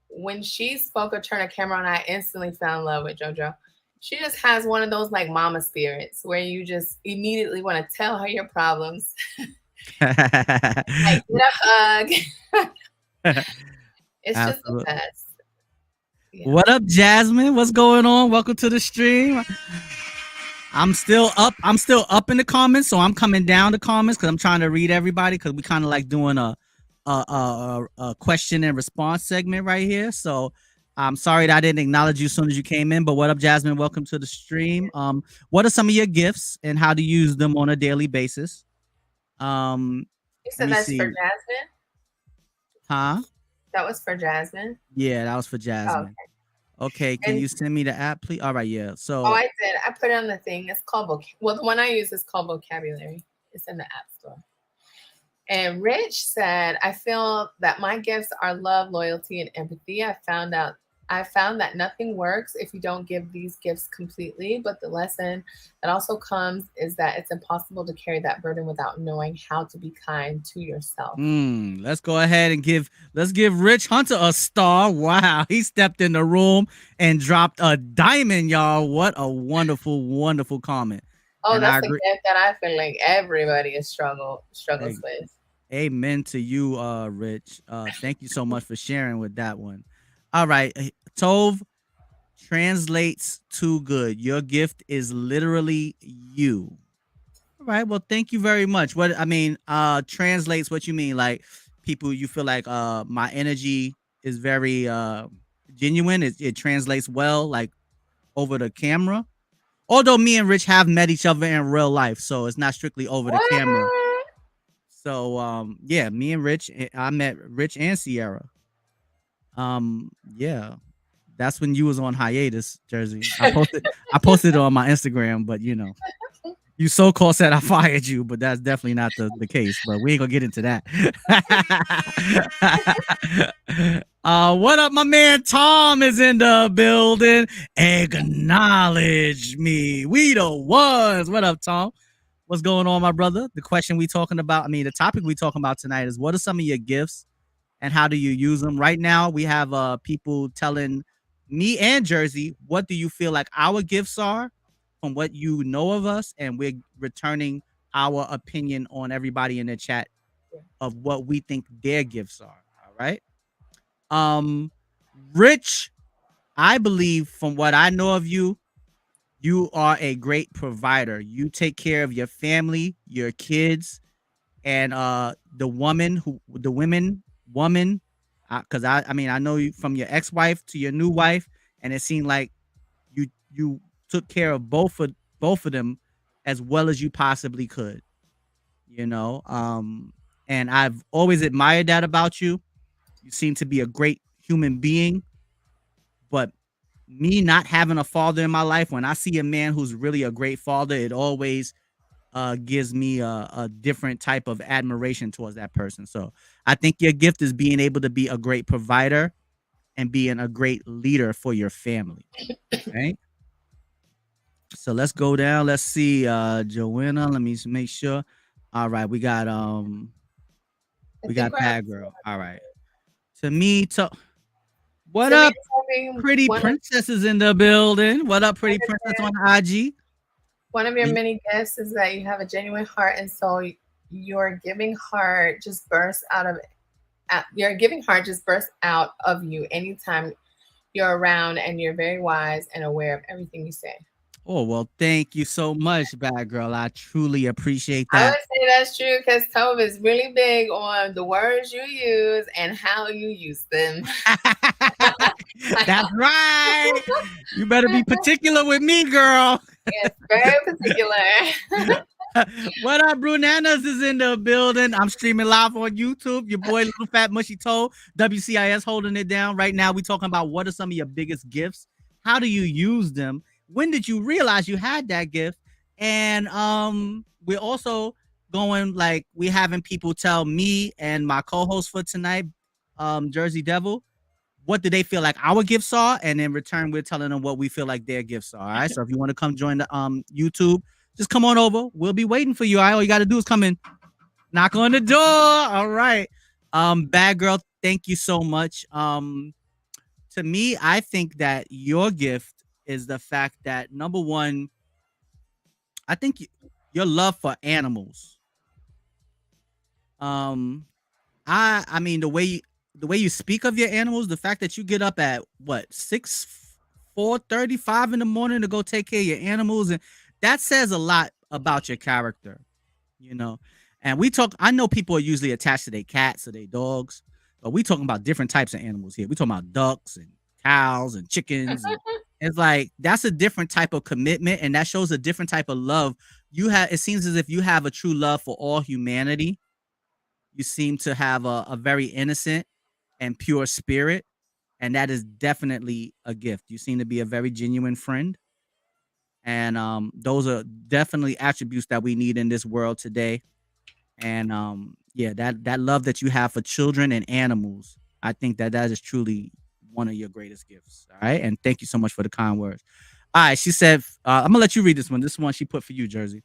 when she spoke or turned a camera on, I instantly fell in love with JoJo. She just has one of those like mama spirits where you just immediately want to tell her your problems. Like, get a hug. It's just the Absolutely. best. Yeah. What up, Jasmine? What's going on? Welcome to the stream. I'm still up. I'm still up in the comments, so I'm coming down the comments because I'm trying to read everybody, because we kind of like doing a question and response segment right here. So I'm sorry that I didn't acknowledge you as soon as you came in. But what up, Jasmine? Welcome to the stream. What are some of your gifts and how to use them on a daily basis? You Let said me that's for see. Jasmine? Huh? That was for Jasmine? Yeah, that was for Oh, Jasmine. Okay, can and you send me the app, please? All right, yeah. oh, So I did. I put it on the thing. It's called well, the one I use is called Vocabulary. It's in the App Store. And Rich said, I feel that my gifts are love, loyalty, and empathy. I found that nothing works if you don't give these gifts completely, but the lesson that also comes is that it's impossible to carry that burden without knowing how to be kind to yourself. let's go ahead and let's give Rich Hunter a star. Wow, he stepped in the room and dropped a diamond, y'all. What a wonderful, wonderful comment. Oh, And I that's a agree. gift that I feel like everybody is struggles with. Amen to you, Rich. Thank you so much for sharing with that one. All right, Tove translates too good. Your gift is literally you. All right. Well, thank you very much. What I mean, translates what you mean. Like, people, you feel like my energy is very genuine. It translates well, like over the camera. Although me and Rich have met each other in real life, so it's not strictly over the camera. What? So yeah, me and Rich, I met Rich and Sierra. Yeah, that's when you was on hiatus, Jersey. I posted it on my Instagram, but you know, you so-called said I fired you, but that's definitely not the case. But we ain't gonna get into that. What up, my man Tom is in the building. Acknowledge me. We the ones. What up, Tom? What's going on, my brother? The question we talking about, the topic we talking about tonight is what are some of your gifts and how do you use them? Right now, we have people telling me and Jersey, what do you feel like our gifts are from what you know of us, and we're returning our opinion on everybody in the chat of what we think their gifts are. All right. Um, Rich, I believe from what I know of you, you are a great provider. You take care of your family, your kids, and the woman, because I know you from your ex-wife to your new wife, and it seemed like you took care of both of them as well as you possibly could, you know. And I've always admired that about you. You seem to be a great human being, but me not having a father in my life, when I see a man who's really a great father, it always gives me a different type of admiration towards that person. So I think your gift is being able to be a great provider and being a great leader for your family. Right. So let's go down. Let's see, Joanna. Let me make sure. All right, we got I we think got we're Bad Girl. All right. To me, what to me, up, pretty princess is in the building. What up, pretty princess on IG? One of your many gifts is that you have a genuine heart, and so your giving heart just bursts out of your giving heart just bursts out of you anytime you're around, and you're very wise and aware of everything you say. Oh, well, thank you so much, Bad Girl. I truly appreciate I that. would say that's true because Tove is really big on the words you use and how you use them. That's right. You better be particular with me, girl. Yes, very particular. What up, Brunanas is in the building. I'm streaming live on YouTube. Your boy, Little Fat Mushy Toe, WCIS holding it down. Right now, we're talking about what are some of your biggest gifts? How do you use them? When did you realize you had that gift? And we're also going like we having people tell me and my co-host for tonight, Jersey Devil, what do they feel like our gifts are, and in return we're telling them what we feel like their gifts are. All right, so if you want to come join the YouTube, just come on over. We'll be waiting for you. All right, all you got to do is come in, knock on the door. All right. Bad Girl, thank you so much. To me, I think that your gift is the fact that, number one, I think your love for animals. um I mean the way you speak of your animals, the fact that you get up at what 4:35 in the morning to go take care of your animals, and that says a lot about your character, you know. And I know people are usually attached to their cats or their dogs, but we talking about different types of animals here. We talking about ducks and cows and chickens, and it's like that's a different type of commitment, and that shows a different type of love you have. It seems as if you have a true love for all humanity. You seem to have a very innocent and pure spirit, and that is definitely a gift. You seem to be a very genuine friend, and those are definitely attributes that we need in this world today. And yeah, that love that you have for children and animals, I think that is truly one of your greatest gifts. All right, and thank you so much for the kind words. All right, she said, I'm gonna let you read this one. This one she put for you, Jersey.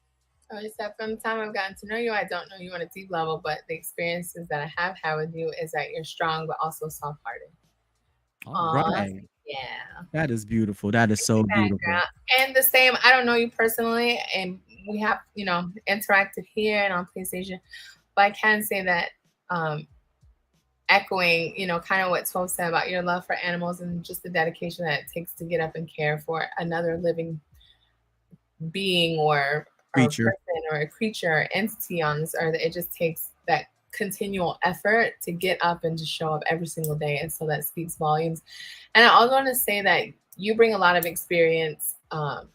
I said, from the time I've gotten to know you, I don't know you on a deep level, but the experiences that I have had with you is that you're strong, but also soft-hearted. All right. Yeah. That is beautiful. That is so beautiful. And the same, I don't know you personally, and we have, interacted here and on PlayStation, but I can say that echoing, kind of what Tove said about your love for animals and just the dedication that it takes to get up and care for another living being or Creature. person or a creature or entity on this earth. It just takes that continual effort to get up and to show up every single day. And so that speaks volumes. And I also want to say that you bring a lot of experience a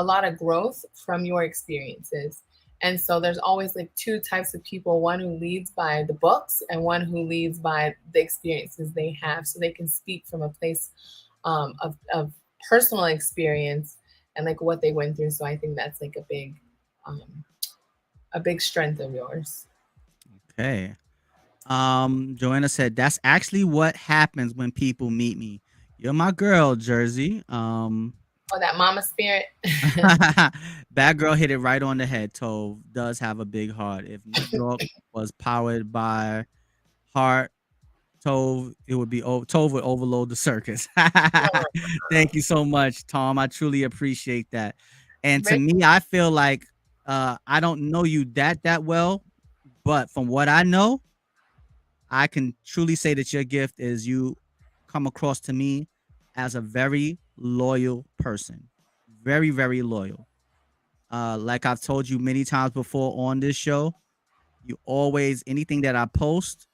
lot of growth from your experiences. And so there's always like two types of people, one who leads by the books and one who leads by the experiences they have. So they can speak from a place of personal experience and like what they went through. So I think that's like um, a big strength of yours. Okay. Joanna said that's actually what happens when people meet me. You're my girl, Jersey. Oh, that mama spirit. Bad girl hit it right on the head. Tove does have a big heart. If New York was powered by heart, Tove, it would be Tove would overload the circus. Thank you so much, Tom. I truly appreciate that. And to Rich, me, I feel like I don't know you that well, but from what I know, I can truly say that your gift is you come across to me as a very loyal person. Very, very loyal. Like I've told you many times before on this show, you always, anything that I post,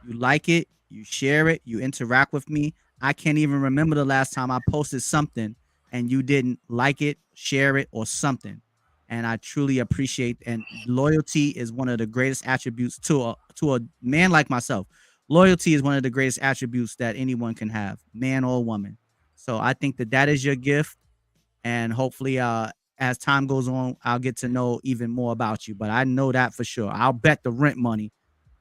you like it, you share it, you interact with me. I can't even remember the last time I posted something and you didn't like it, share it, or something. And I truly appreciate, and loyalty is one of the greatest attributes to a man like myself. Loyalty is one of the greatest attributes that anyone can have, man or woman. So I think that that is your gift, and hopefully as time goes on I'll get to know even more about you, but I know that for sure. I'll bet the rent money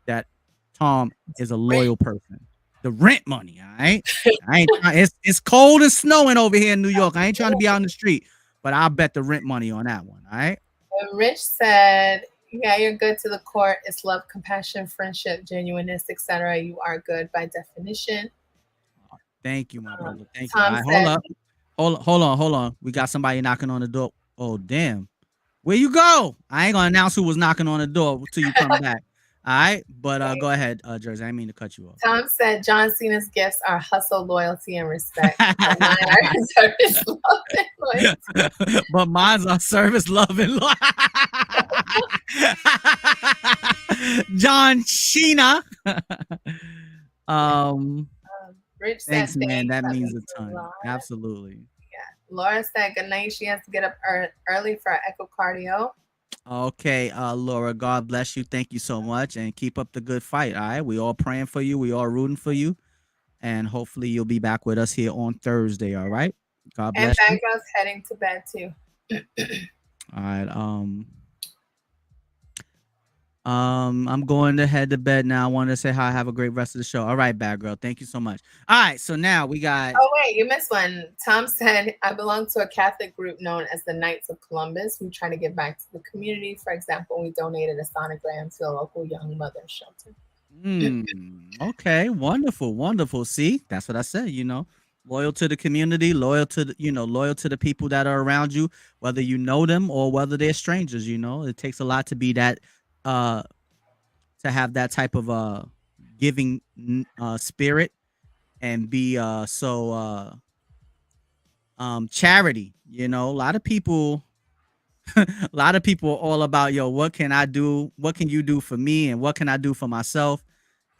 that Tom is a rent, loyal person. The rent money, all right? I ain't it's cold and snowing over here in New York. I ain't trying to be out in the street, but I'll bet the rent money on that one, all right? Rich said, "Yeah, you're good to the core. It's love, compassion, friendship, genuineness, etc. You are good by definition." Thank you, my brother. Thank you. All Tom right, hold said, up. Hold on. We got somebody knocking on the door. Oh, damn. Where you go? I ain't gonna announce who was knocking on the door till you come back. All right, but go ahead, Jersey. I didn't mean to cut you off. Tom said, John Cena's gifts are hustle, loyalty, and respect. But mine are service, love, and loyalty. But mine's are service, love, and John Cena. um, Rich said, thanks, man. thanks. That That means means a a ton. lot. Absolutely. Yeah. Laura said, good night. She has to get up early for echocardio. Okay, Laura, God bless you. Thank you so much, and keep up the good fight. All right, we all praying for you. We all rooting for you, and hopefully you'll be back with us here on Thursday. All right, God And bless you. Bad Girl's heading to bed too. All right, I'm going to head to bed now. I want to say hi. Have a great rest of the show. All right, Bad Girl. Thank you so much. All right, so now we got. Oh wait, you missed one. Tom said, I belong to a Catholic group known as the Knights of Columbus, who try to give back to the community. For example, we donated a sonogram to a local young mother shelter. Okay, wonderful, wonderful. See, that's what I said. Loyal to the community, loyal to loyal to the people that are around you, whether you know them or whether they're strangers. It takes a lot to be that to have that type of giving spirit and be so charity. A lot of people a lot of people are all about, what can I do, what can you do for me, and what can I do for myself,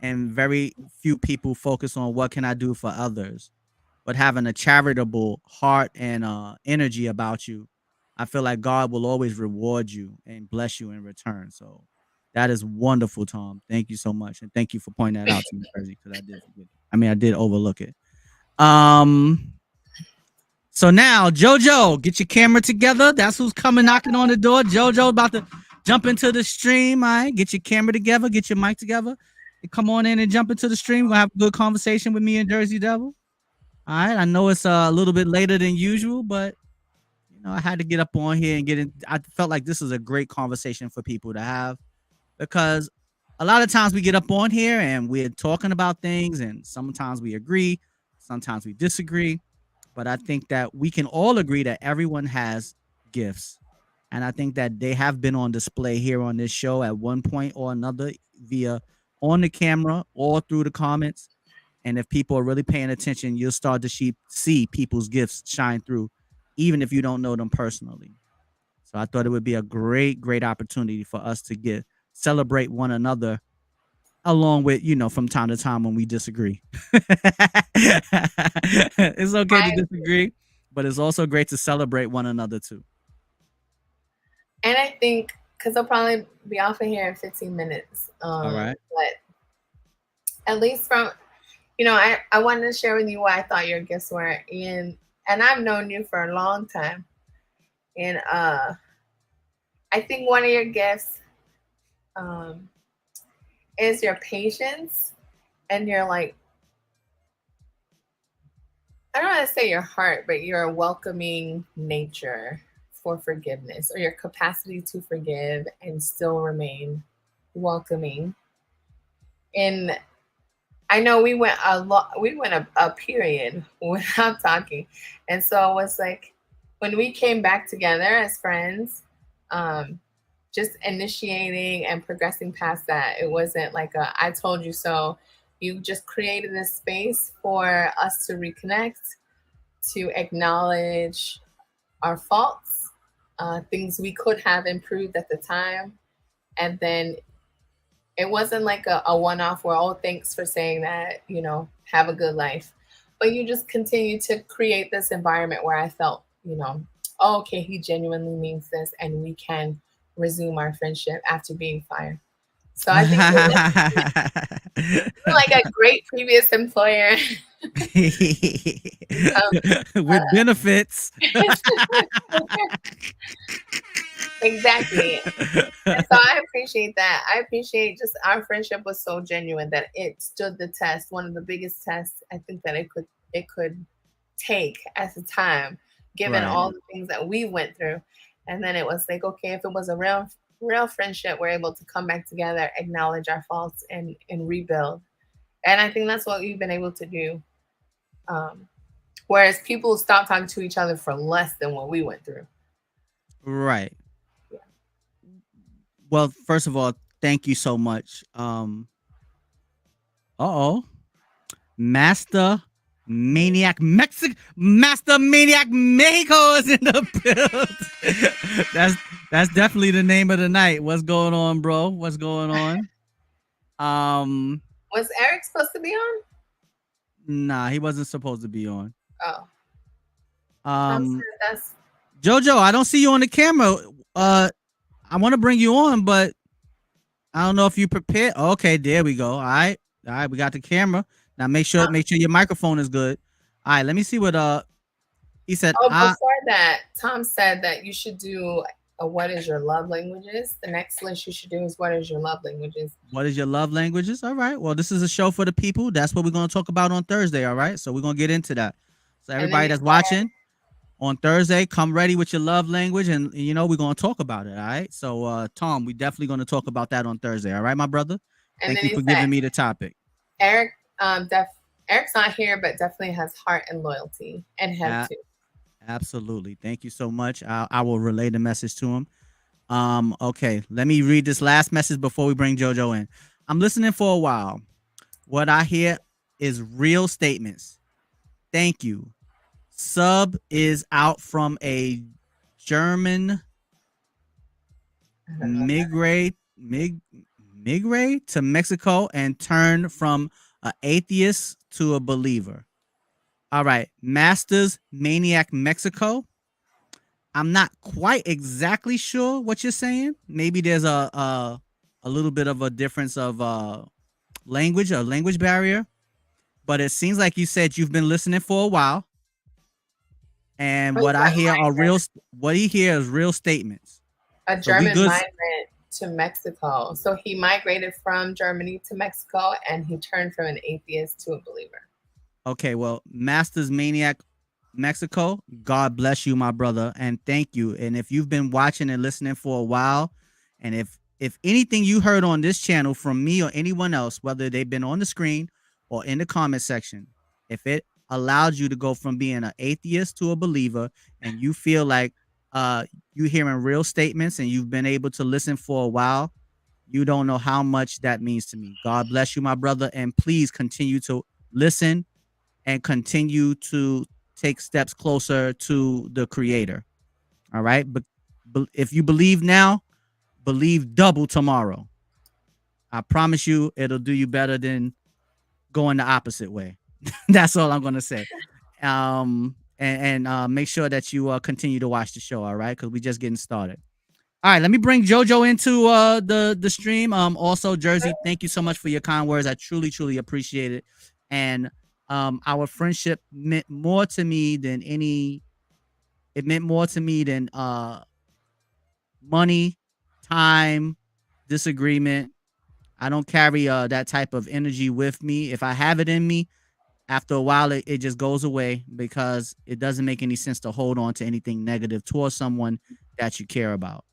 and very few people focus on what can I do for others. But having a charitable heart and energy about you, I feel like God will always reward you and bless you in return. So that is wonderful, Tom. Thank you so much, and thank you for pointing that out to me, Jersey, because I did forget it. I mean, I did overlook it. So now, JoJo, get your camera together. That's who's coming knocking on the door. JoJo about to jump into the stream. All right, get your camera together, get your mic together, and come on in and jump into the stream. We're gonna have a good conversation with me and Jersey Devil. All right, I know it's a little bit later than usual, but I had to get up on here and get in. I felt like this is a great conversation for people to have, because a lot of times we get up on here and we're talking about things, and sometimes we agree, sometimes we disagree. But I think that we can all agree that everyone has gifts. And I think that they have been on display here on this show at one point or another, via on the camera or through the comments. And if people are really paying attention, you'll start to see people's gifts shine through, even if you don't know them personally. So I thought it would be a great, great opportunity for us to celebrate one another, along with, from time to time when we disagree. It's okay to disagree, but it's also great to celebrate one another too. And I think because I'll probably be off of here in 15 minutes. All right. But at least from, I wanted to share with you what I thought your gifts were. And I've known you for a long time. And I think one of your gifts um, is your patience and your like, I don't want to say your heart, but your welcoming nature for forgiveness, or your capacity to forgive and still remain welcoming. And I know we went a period without talking. And so it was like when we came back together as friends, um, just initiating and progressing past that, it wasn't like a I told you so. You just created this space for us to reconnect, to acknowledge our faults, things we could have improved at the time. And then it wasn't like a one off where, oh, thanks for saying that, have a good life. But you just continue to create this environment where I felt, oh, okay, he genuinely means this and we can resume our friendship after being fired. So I think you're like a great previous employer. With benefits. Exactly. And so I appreciate that. I appreciate just our friendship was so genuine that it stood the test. One of the biggest tests I think that it could take at the time, given Right. all the things that we went through. And then it was like, okay, if it was a real friendship, we're able to come back together, acknowledge our faults, and rebuild. And I think that's what we've been able to do. Um, whereas people stop talking to each other for less than what we went through. Right. Well, first of all, thank you so much. Master Maniac Master Maniac Mexico is in the build. that's definitely the name of the night. What's going on, bro? What's going on? Was Eric supposed to be on? Nah, he wasn't supposed to be on. Oh. That's Jojo, I don't see you on the camera. I want to bring you on, but I don't know if you prepared. Okay, there we go. All right, we got the camera. Now make sure your microphone is good. All right, let me see what he said. Oh, before that, Tom said that you should do what is your love languages. The next list you should do is what is your love languages. What is your love languages? All right. Well, this is a show for the people. That's what we're going to talk about on Thursday. All right. So we're going to get into that. So everybody that's watching on Thursday, come ready with your love language, and we're going to talk about it. All right. So Tom, we definitely going to talk about that on Thursday. All right, my brother. Thank you for giving me the topic. Eric's not here, but definitely has heart and loyalty, and have too. Absolutely. Thank you so much. I will relay the message to him. Okay, let me read this last message before we bring JoJo in. I'm listening for a while. What I hear is real statements. Thank you. Sub is out from a German migrate to Mexico and turn from an atheist to a believer. All right, Masters Maniac Mexico. I'm not quite exactly sure what you're saying. Maybe there's a little bit of a difference of language, a language barrier. But it seems like you said you've been listening for a while. And what I hear are what he hears is real statements. A German migrant to Mexico. So he migrated from Germany to Mexico, and he turned from an atheist to a believer. Okay, well, Masters Maniac Mexico, God bless you, my brother, and thank you. And if you've been watching and listening for a while, and if anything you heard on this channel from me or anyone else, whether they've been on the screen or in the comment section, if it allowed you to go from being an atheist to a believer, and you feel like you hearing real statements and you've been able to listen for a while, you don't know how much that means to me. God bless you, my brother, and please continue to listen and continue to take steps closer to the Creator. All right. But if you believe now, believe double tomorrow. I promise you it'll do you better than going the opposite way. That's all I'm going to say. and make sure that you continue to watch the show. All right, because we just getting started. All right, let me bring JoJo into the stream. Also, Jersii, thank you so much for your kind words. I truly appreciate it, and our friendship meant more to me than any. It meant more to me than money, time, disagreement. I don't carry that type of energy with me. If I have it in me, after a while, it just goes away because it doesn't make any sense to hold on to anything negative towards someone that you care about.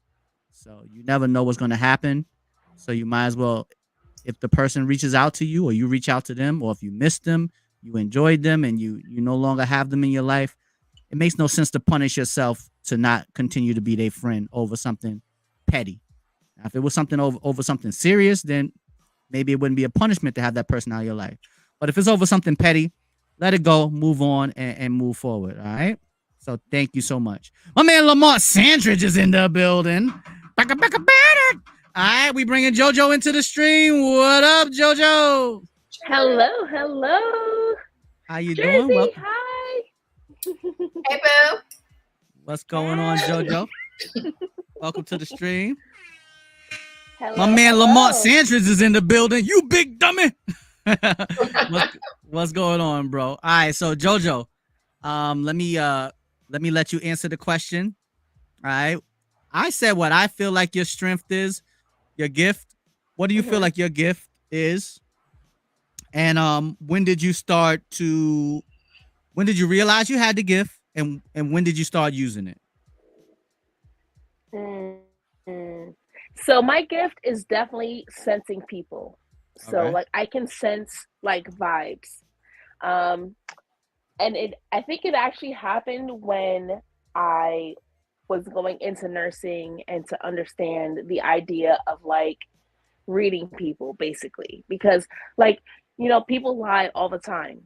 So you never know what's going to happen. So you might as well, if the person reaches out to you or you reach out to them, or if you miss them, you enjoyed them and you no longer have them in your life, it makes no sense to punish yourself to not continue to be their friend over something petty. Now, if it was something over something serious, then maybe it wouldn't be a punishment to have that person out of your life. But if it's over something petty, let it go, move on, and move forward. All right. So thank you so much. My man Lamont Sandridge is in the building. All right, we bringing JoJo into the stream. What up, JoJo? Hello. How you Jersii, doing? Welcome. hi. Hey, boo. What's going on, JoJo? Welcome to the stream. Hello, My man Lamont Sandridge is in the building. You big dummy. What's going on, bro? All right, so JoJo, let me let you answer the question. All right. I said what I feel like your strength is, your gift. What do you feel like your gift is? And when did you realize you had the gift, and when did you start using it? So my gift is definitely sensing people. So Okay. like I can sense like vibes. And I think it actually happened when I was going into nursing and to understand the idea of like reading people basically, because like, people lie all the time.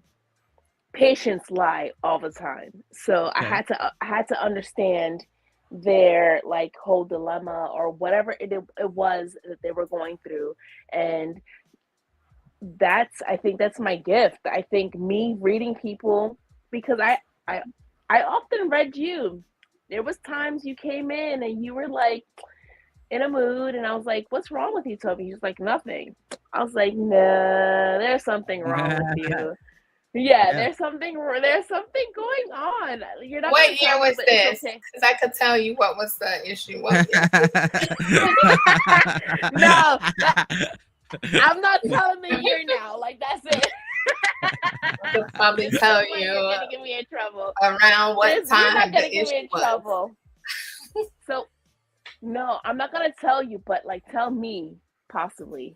Patients lie all the time. So Okay. I had to understand their like whole dilemma or whatever it was that they were going through. And I think that's my gift. I think me reading people, because I often read you. There was times you came in and you were like in a mood, and I was like, "What's wrong with you, Toby?" He's like, "Nothing." I was like, "Nah, there's something wrong with you." Yeah, there's something going on. You're not. What year was this? Okay. Because I could tell you what was the issue. What No, I'm not telling the year now. Like that's it. I could probably tell you. You're gonna get me in trouble. Around what time? You're not gonna the get me in issue was. trouble. So, no, I'm not gonna tell you, but like, tell me possibly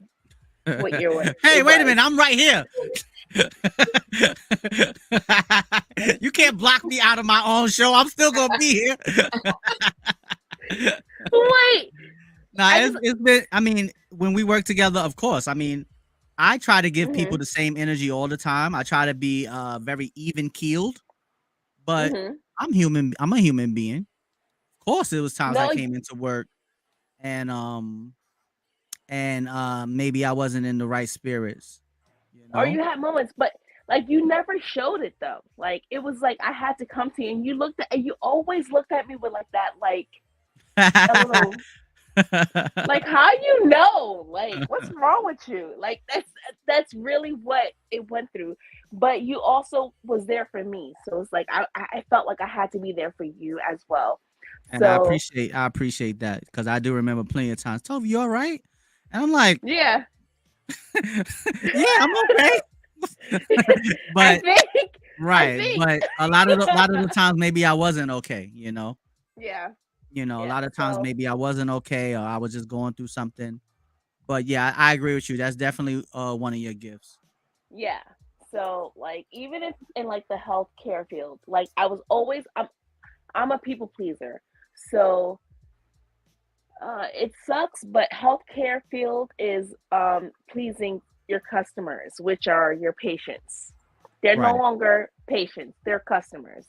what year was. Hey, wait a minute! I'm right here. You can't block me out of my own show. I'm still gonna be here. Wait. Nah, it's been. I mean, when we work together, of course. I mean, I try to give people the same energy all the time. I try to be very even keeled, but I'm human. I'm a human being. Of course, there was times I came into work and maybe I wasn't in the right spirits. Or you had moments, but like you never showed it though. Like it was like I had to come to you, and you always looked at me with like that, like little, like how like what's wrong with you? Like that's really what it went through. But you also was there for me, so it's like I felt like I had to be there for you as well. And I appreciate that, because I do remember plenty of times, Toby, you all right? And I'm like, yeah, yeah, I'm okay. But I think. But a lot of the times maybe I wasn't okay. Yeah. A lot of times maybe I wasn't okay, or I was just going through something. But yeah, I agree with you. That's definitely one of your gifts. Yeah. So like even if in like the healthcare field, like I'm a people pleaser. So it sucks, but healthcare field is pleasing your customers, which are your patients. They're no longer patients, they're customers.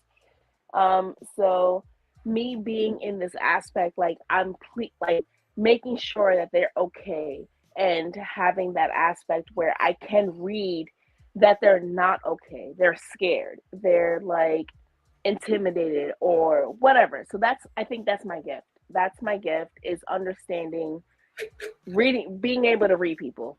So me being in this aspect, like I'm like making sure that they're okay, and having that aspect where I can read that they're not okay. They're scared. They're like intimidated or whatever. So I think that's my gift. That's my gift, is understanding, reading, being able to read people.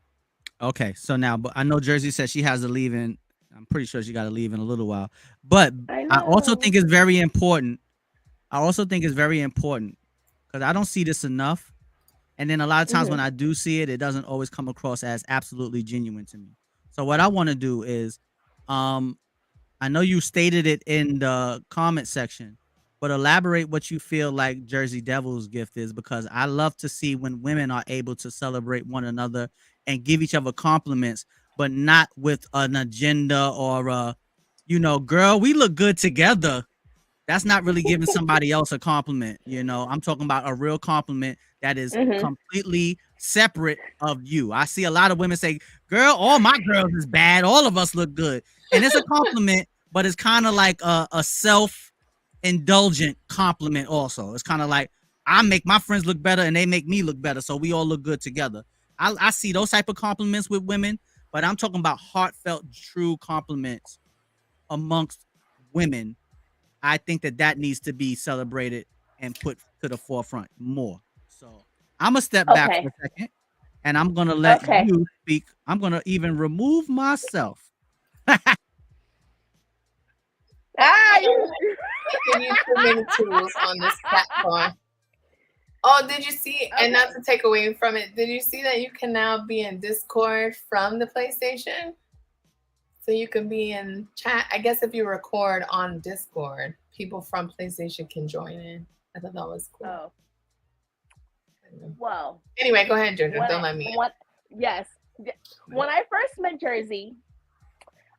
Okay, so now, but I know Jersey said she has to leave in. I'm pretty sure she got to leave in a little while. But I also think it's very important. Because I don't see this enough. And then a lot of times when I do see it, it doesn't always come across as absolutely genuine to me. So what I want to do is, I know you stated it in the comment section, but elaborate what you feel like Jersey Devil's gift is, because I love to see when women are able to celebrate one another and give each other compliments, but not with an agenda or girl, we look good together. That's not really giving somebody else a compliment. I'm talking about a real compliment that is completely separate of you. I see a lot of women say, girl, all my girls is bad. All of us look good. And it's a compliment, but it's kind of like a self-indulgent compliment also. It's kind of like, I make my friends look better and they make me look better, so we all look good together. I see those type of compliments with women, but I'm talking about heartfelt, true compliments amongst women. I think that needs to be celebrated and put to the forefront more. So I'm gonna step back for a second, and I'm gonna let you speak. I'm gonna even remove myself. You're too many tools on this platform. Oh, did you see? And not to take away from it, did you see that you can now be in Discord from the PlayStation? So you can be in chat. I guess if you record on Discord, people from PlayStation can join in. I thought that was cool. Oh. Well. Anyway, go ahead, Jojo. Don't let me. Yes. When I first met Jersey,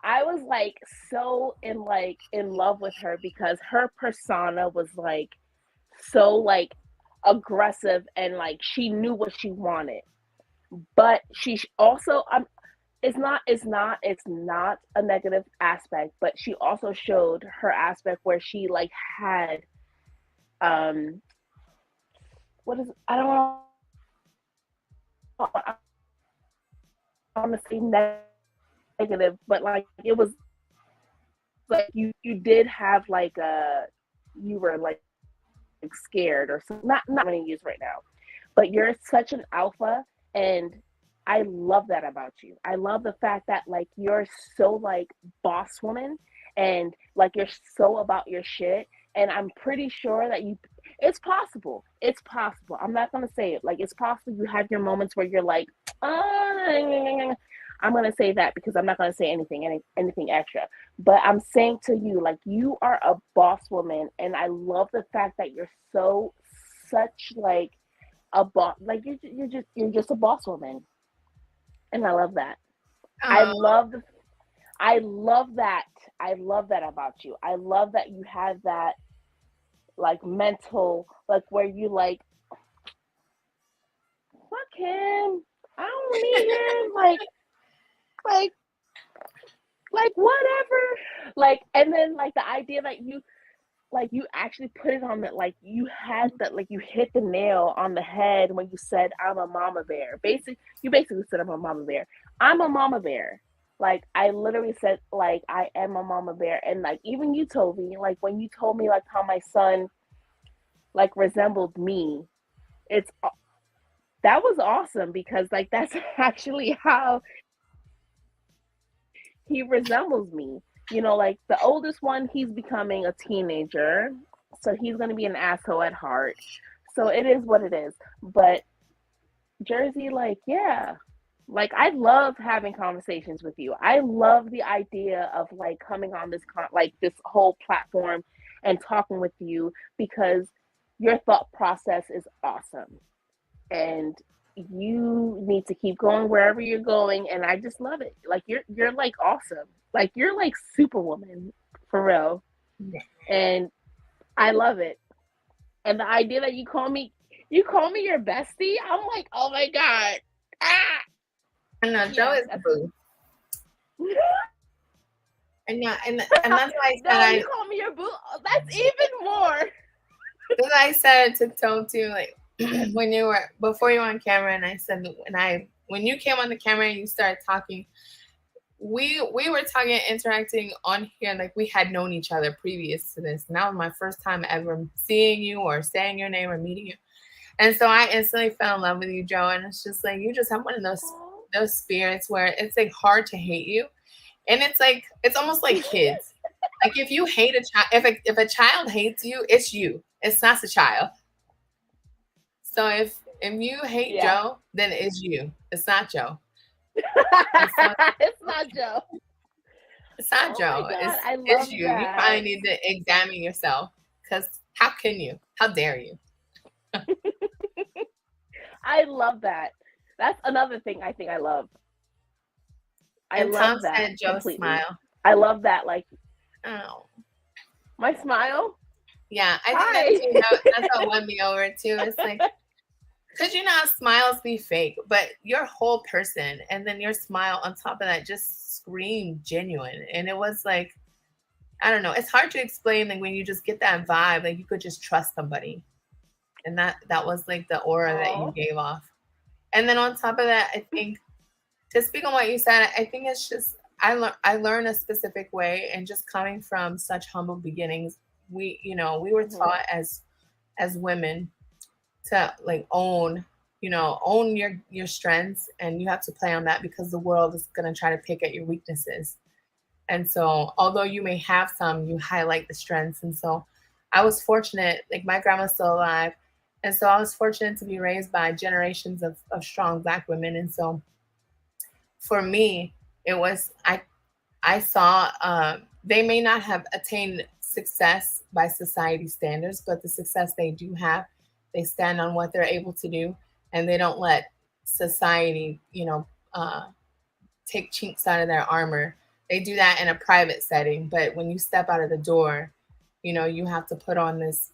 I was like so in love with her because her persona was like so like aggressive and like she knew what she wanted. But she also it's not a negative aspect, but she also showed her aspect where she like had what is I don't want to say negative, but like it was like you did have like you were like scared or something. Not going to use right now, but you're such an alpha, and I love that about you. I love the fact that like you're so like boss woman and like you're so about your shit. And I'm pretty sure that it's possible. It's possible. I'm not going to say it. Like, it's possible you have your moments where you're like, I'm going to say that because I'm not going to say anything extra. But I'm saying to you, like, you are a boss woman. And I love the fact that you're such like a boss. Like, you're just a boss woman. And I love that. I love that. I love that about you. I love that you have that like mental, like where you like, fuck him. I don't need him. like whatever. Like, and then like the idea that you actually put it on that, like you had that, like you hit the nail on the head when you said, I'm a mama bear. You basically said, I'm a mama bear. I'm a mama bear. Like, I literally said, like, I am a mama bear. And, like, even you told me, like, when you told me, like, how my son, like, resembled me, that was awesome because, like, that's actually how he resembles me. You know, like, the oldest one, he's becoming a teenager. So he's going to be an asshole at heart. So it is what it is. But Jersey, like, yeah. Like, I love having conversations with you. I love the idea of like coming on this this whole platform and talking with you because your thought process is awesome. And you need to keep going wherever you're going. And I just love it. Like, you're like awesome. Like, you're like Superwoman for real. And I love it. And the idea that you call me your bestie, I'm like, oh my God. I know, Joe is boo. And that's why I said you call me your boo. That's even more. Because I said to Toe too, like before you were on camera, and I said when you came on the camera and you started talking, we were talking, interacting on here like we had known each other previous to this. And that was my first time ever seeing you or saying your name or meeting you. And so I instantly fell in love with you, Joe. And it's just like you just have one of those spirits where it's like hard to hate you. And it's like it's almost like kids. Like if you hate a child, if a child hates you, it's you. It's not the child. So if you hate Joe, then it's you. It's not Joe. It's not Joe. It's not Joe. It's you. You probably need to examine yourself because how can you? How dare you? I love that. That's another thing I think I love. I love Tom that. Said Joe's smile. I love that. Like, oh, my smile. Yeah, I think that's what won me over too. It's like, because you know how smiles be fake, but your whole person, and then your smile on top of that just screamed genuine. And it was like, I don't know. It's hard to explain. Like when you just get that vibe, like you could just trust somebody, and that was like the aura that you gave off. And then on top of that, I think to speak on what you said, I think it's just I learned a specific way, and just coming from such humble beginnings, we were taught as women to like own your strengths, and you have to play on that because the world is going to try to pick at your weaknesses. And so although you may have some, you highlight the strengths. And so I was fortunate, like my grandma's still alive, and so I was fortunate to be raised by generations of strong Black women. And so for me, it was I saw they may not have attained success by society standards, but the success they do have, they stand on what they're able to do, and they don't let society, take chinks out of their armor. They do that in a private setting, but when you step out of the door, you have to put on this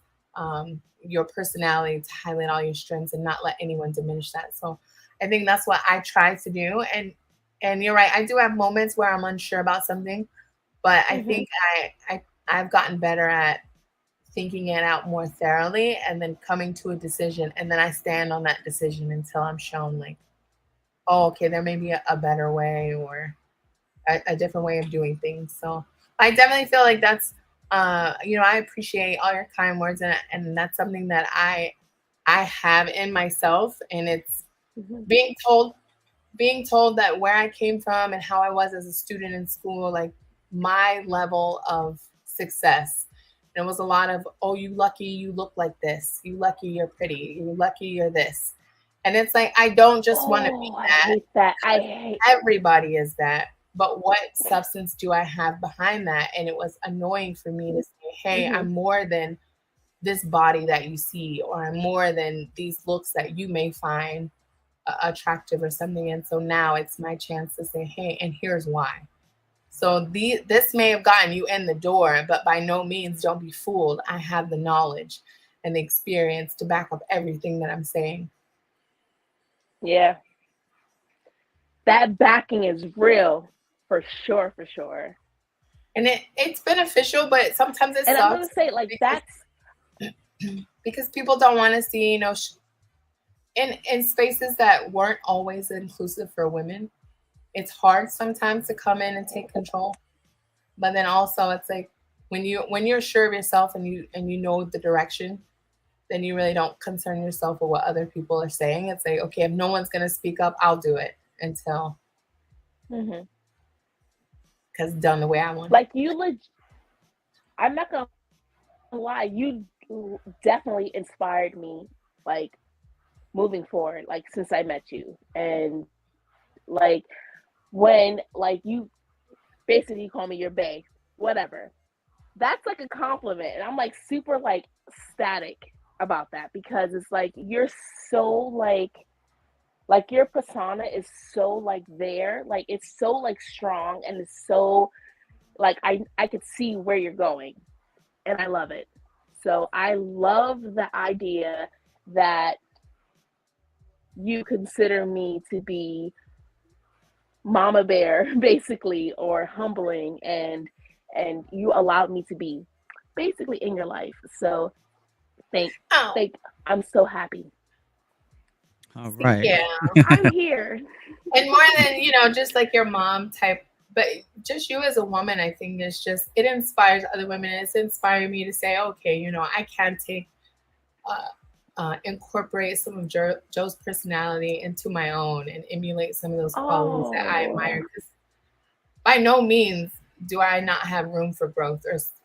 your personality to highlight all your strengths and not let anyone diminish that. So I think that's what I try to do. And you're right, I do have moments where I'm unsure about something, but I think I've gotten better at thinking it out more thoroughly and then coming to a decision, and then I stand on that decision until I'm shown like, oh, okay, there may be a better way or a different way of doing things. So I definitely feel like that's I appreciate all your kind words, and that's something that I have in myself, and it's being told that where I came from and how I was as a student in school, like my level of success. And it was a lot of, oh, you lucky you look like this. You lucky you're pretty. You lucky you're this. And it's like, I don't just want to be that. I hate that. I hate everybody is that. But what substance do I have behind that? And it was annoying for me to say, hey, I'm more than this body that you see, or I'm more than these looks that you may find attractive or something. And so now it's my chance to say, hey, and here's why. So this may have gotten you in the door, but by no means don't be fooled. I have the knowledge and the experience to back up everything that I'm saying. Yeah. That backing is real, for sure, for sure. And it's beneficial, but sometimes it sucks. And I'm going to say, like, that's... because people don't want to see, in spaces that weren't always inclusive for women, it's hard sometimes to come in and take control. But then also it's like when you're sure of yourself and you know the direction, then you really don't concern yourself with what other people are saying. It's like, okay, if no one's going to speak up, I'll do it until because it's done the way I want. Like I'm not going to lie, you definitely inspired me, like, moving forward, like, since I met you. And like, when like you basically call me your bae, whatever, that's like a compliment, and I'm like super like ecstatic about that, because it's like you're so like your persona is so like there, like it's so like strong, and it's so like I could see where you're going, and I love it. So I love the idea that you consider me to be mama bear, basically, or humbling, and you allowed me to be basically in your life. So I'm so happy. All right. Yeah. I'm here. And more than, just like your mom type but just you as a woman, I think it inspires other women. It's inspired me to say, okay, I can incorporate some of Joe's personality into my own and emulate some of those qualities that I admire. Because by no means do I not have room for growth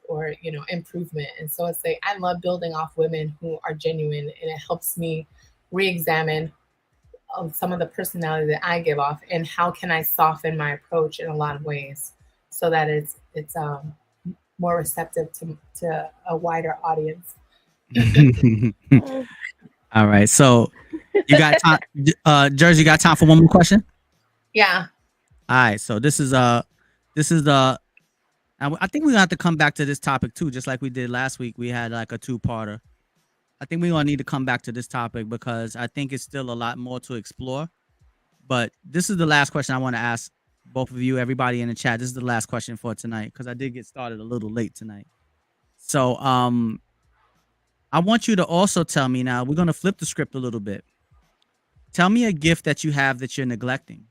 or improvement. And so it's like I love building off women who are genuine, and it helps me re-examine some of the personality that I give off, and how can I soften my approach in a lot of ways so that it's more receptive to a wider audience. All right, so you got time, Jersii, you got time for one more question? Yeah. All right, so this is the I think we're gonna have to come back to this topic too, just like we did last week. We had like a two-parter. I think we're gonna need to come back to this topic because I think it's still a lot more to explore. But this is the last question I want to ask both of you, everybody in the chat. This is the last question for tonight because I did get started a little late tonight. So I want you to also tell me now, we're gonna flip the script a little bit. Tell me a gift that you have that you're neglecting.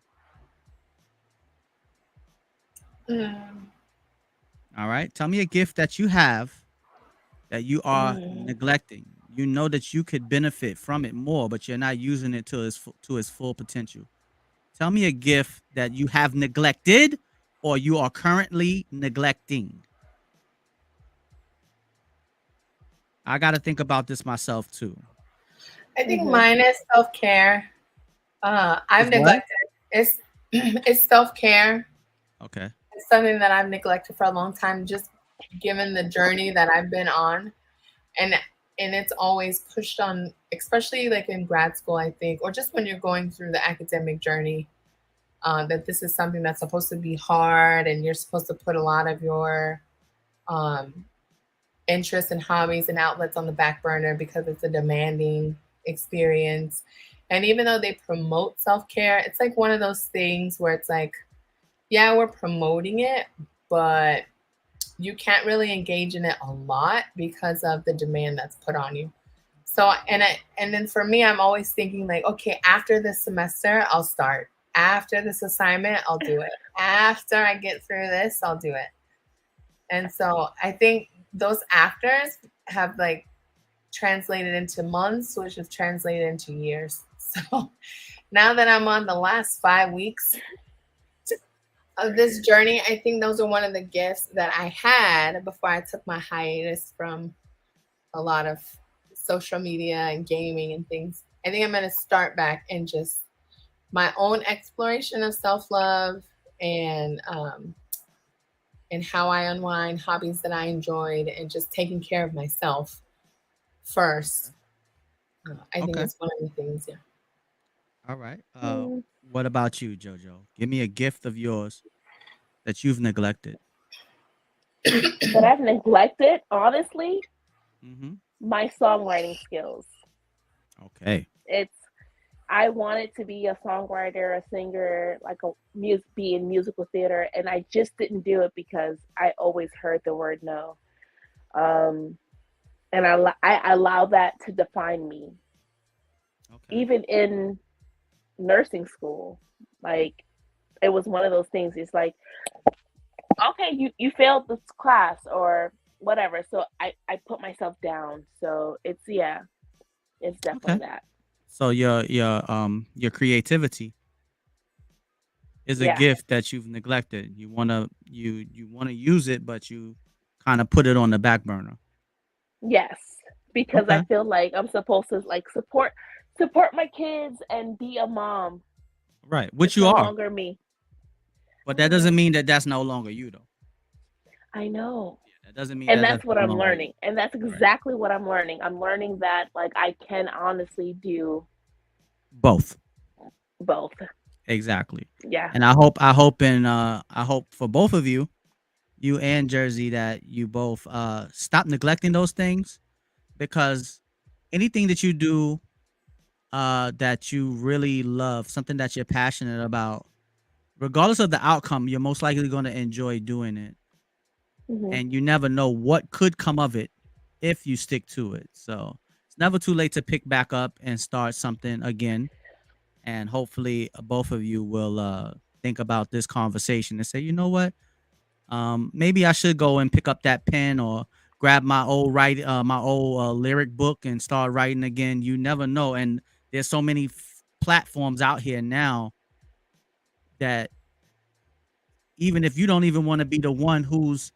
All right. Tell me a gift that you have that you are neglecting. You know that you could benefit from it more, but you're not using it to its full potential. Tell me a gift that you have neglected or you are currently neglecting. I got to think about this myself too. I think mine is self-care. I've neglected it's self-care. Okay. It's something that I've neglected for a long time, just given the journey that I've been on. And it's always pushed on, especially like in grad school, I think, or just when you're going through the academic journey, that this is something that's supposed to be hard and you're supposed to put a lot of your interests and hobbies and outlets on the back burner because it's a demanding experience. And even though they promote self-care, it's like one of those things where it's like, yeah, we're promoting it, but you can't really engage in it a lot because of the demand that's put on you. So, and then for me, I'm always thinking like, okay, after this semester, I'll start. After this assignment, I'll do it. After I get through this, I'll do it. And so I think those afters have like translated into months, which have translated into years. So now that I'm on the last 5 weeks of this journey, I think those are one of the gifts that I had before I took my hiatus from a lot of social media and gaming and things. I think I'm going to start back and just my own exploration of self-love and how I unwind, hobbies that I enjoyed, and just taking care of myself first. I think that's one of the things, yeah. All right. What about you, JoJo? Give me a gift of yours that you've neglected. That I've neglected, honestly, my songwriting skills. Okay. I wanted to be a songwriter, a singer, like be in musical theater, and I just didn't do it because I always heard the word no. And I allow that to define me. Okay. Even in nursing school, like it was one of those things. It's like, okay, you failed this class or whatever. So I put myself down. So it's definitely that. So your creativity is a gift that you've neglected. You wanna use it, but you kind of put it on the back burner. Yes, because I feel like I'm supposed to like support my kids and be a mom. Right, which you are. No longer me. But that doesn't mean that that's no longer you, though. I know. Yeah, that doesn't mean. And that's what I'm learning. And that's exactly what I'm learning. I'm learning that like I can honestly do both. Exactly. Yeah. And I hope for both of you and Jersii, that you both stop neglecting those things, because anything that you do that you really love, something that you're passionate about, regardless of the outcome, you're most likely going to enjoy doing it. And you never know what could come of it if you stick to it. So it's never too late to pick back up and start something again. And hopefully both of you will think about this conversation and say, you know what, maybe I should go and pick up that pen or grab my old lyric book and start writing again. You never know, and there's so many platforms out here now that even if you don't even want to be the one who's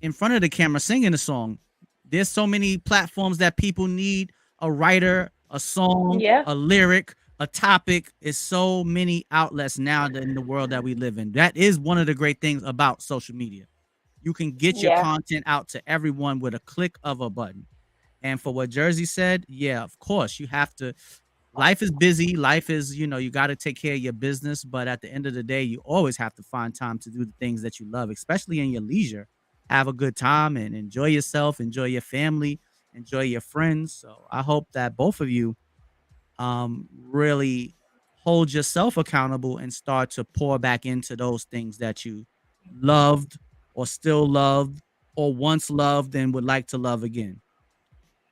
in front of the camera singing a song, there's so many platforms that people need a writer, a song, a lyric, a topic. Is so many outlets now in the world that we live in. That is one of the great things about social media. You can get your content out to everyone with a click of a button. And for what Jersey said, yeah, of course, you have to. Life is busy. Life is, you got to take care of your business. But at the end of the day, you always have to find time to do the things that you love, especially in your leisure. Have a good time and enjoy yourself, enjoy your family, enjoy your friends. So I hope that both of you really hold yourself accountable and start to pour back into those things that you loved or still loved or once loved and would like to love again.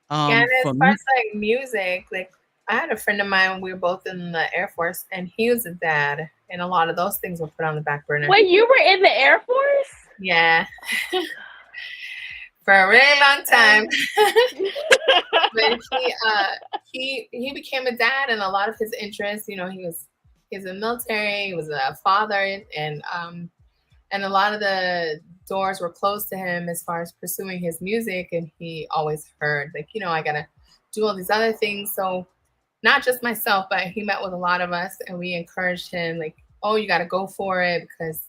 And For as far me, as like music, like I had a friend of mine, we were both in the Air Force, and he was a dad, and a lot of those things were put on the back burner. Wait, you were in the Air Force? Yeah. For a really long time. But he became a dad, and a lot of his interests, he was in the military, he was a father, and a lot of the doors were closed to him as far as pursuing his music, and he always heard like, I gotta do all these other things. So not just myself, but he met with a lot of us, and we encouraged him like, oh, you gotta go for it, because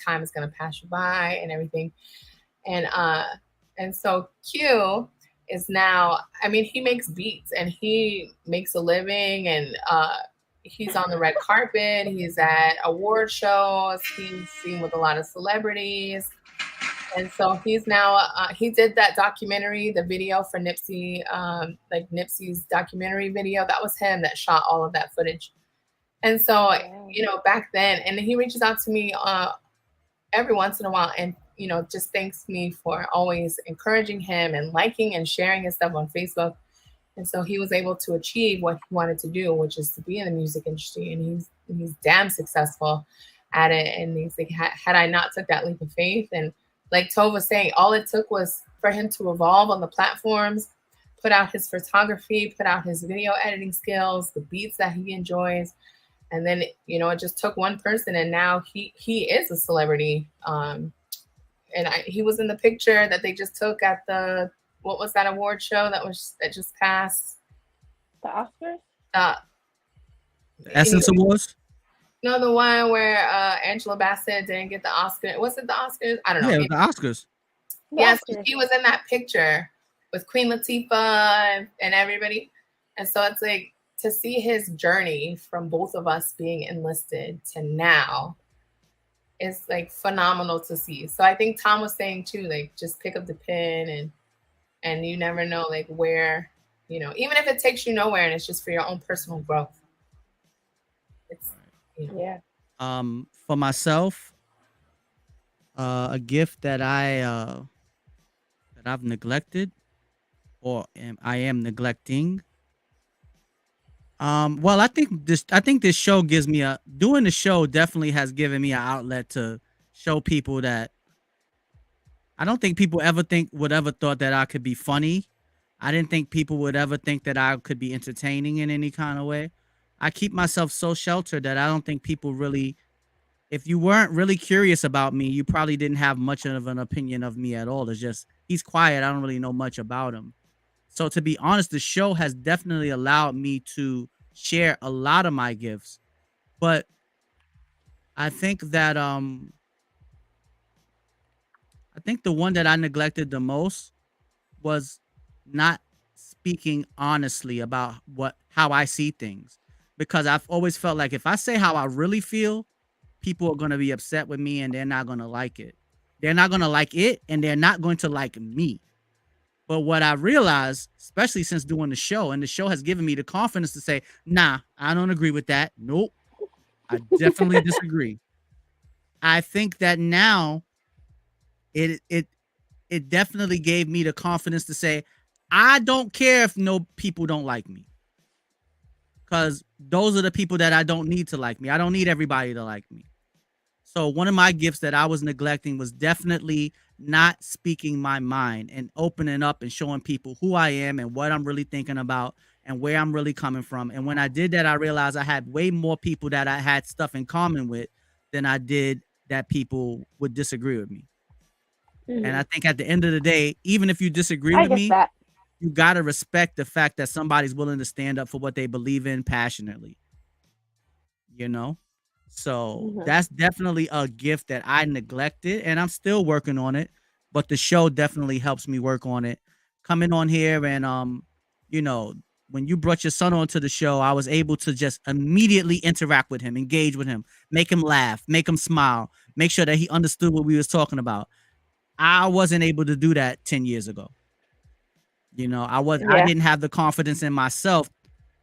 time is gonna pass you by and everything. And so Q is now, he makes beats and he makes a living, and he's on the red carpet, he's at award shows, he's seen with a lot of celebrities. And so he's now he did that documentary, the video for Nipsey, like Nipsey's documentary video. That was him that shot all of that footage. And so back then, and he reaches out to me every once in a while, and just thanks me for always encouraging him and liking and sharing his stuff on Facebook. And so he was able to achieve what he wanted to do, which is to be in the music industry, and he's damn successful at it. And he's like, had I not took that leap of faith, and like Tove was saying, all it took was for him to evolve on the platforms, put out his photography, put out his video editing skills, the beats that he enjoys. And then, it just took one person, and now he is a celebrity. And he was in the picture that they just took at what was that award show that just passed? The Oscars? The Essence Awards? No, the one where Angela Bassett didn't get the Oscar. Was it the Oscars? I don't know. Yeah, the Oscars. Yes, he was in that picture with Queen Latifah and everybody. And so it's like, to see his journey from both of us being enlisted to now is like phenomenal to see. So I think Tom was saying too, like, just pick up the pen, and you never know like where, even if it takes you nowhere and it's just for your own personal growth. It's yeah. For myself, a gift that I've neglected or I am neglecting. Well, I think this show gives me doing the show definitely has given me an outlet to show people that I don't think people would ever thought that I could be funny. I didn't think people would ever think that I could be entertaining in any kind of way. I keep myself so sheltered that I don't think people really, if you weren't really curious about me, you probably didn't have much of an opinion of me at all. It's just, he's quiet. I don't really know much about him. So to be honest, the show has definitely allowed me to share a lot of my gifts. But I think that the one that I neglected the most was not speaking honestly about how I see things. Because I've always felt like if I say how I really feel, people are going to be upset with me and they're not going to like it. They're not going to like it and they're not going to like me. But what I realized, especially since doing the show, and the show has given me the confidence to say, nah, I don't agree with that. Nope. I definitely disagree. I think that now it definitely gave me the confidence to say, I don't care if no people don't like me. because those are the people that I don't need to like me. I don't need everybody to like me. So one of my gifts that I was neglecting was definitely not speaking my mind and opening up and showing people who I am and what I'm really thinking about and where I'm really coming from. And when I did that, I realized I had way more people that I had stuff in common with than I did that people would disagree with me. Mm-hmm. And I think at the end of the day, even if you disagree with me, you got to respect the fact that somebody's willing to stand up for what they believe in passionately. You know? So that's definitely a gift that I neglected, and I'm still working on it, but the show definitely helps me work on it. Coming on here and you know, when you brought your son onto the show, I was able to just immediately interact with him, engage with him, make him laugh, make him smile, make sure that he understood what we was talking about. I wasn't able to do that 10 years ago. You know, I didn't have the confidence in myself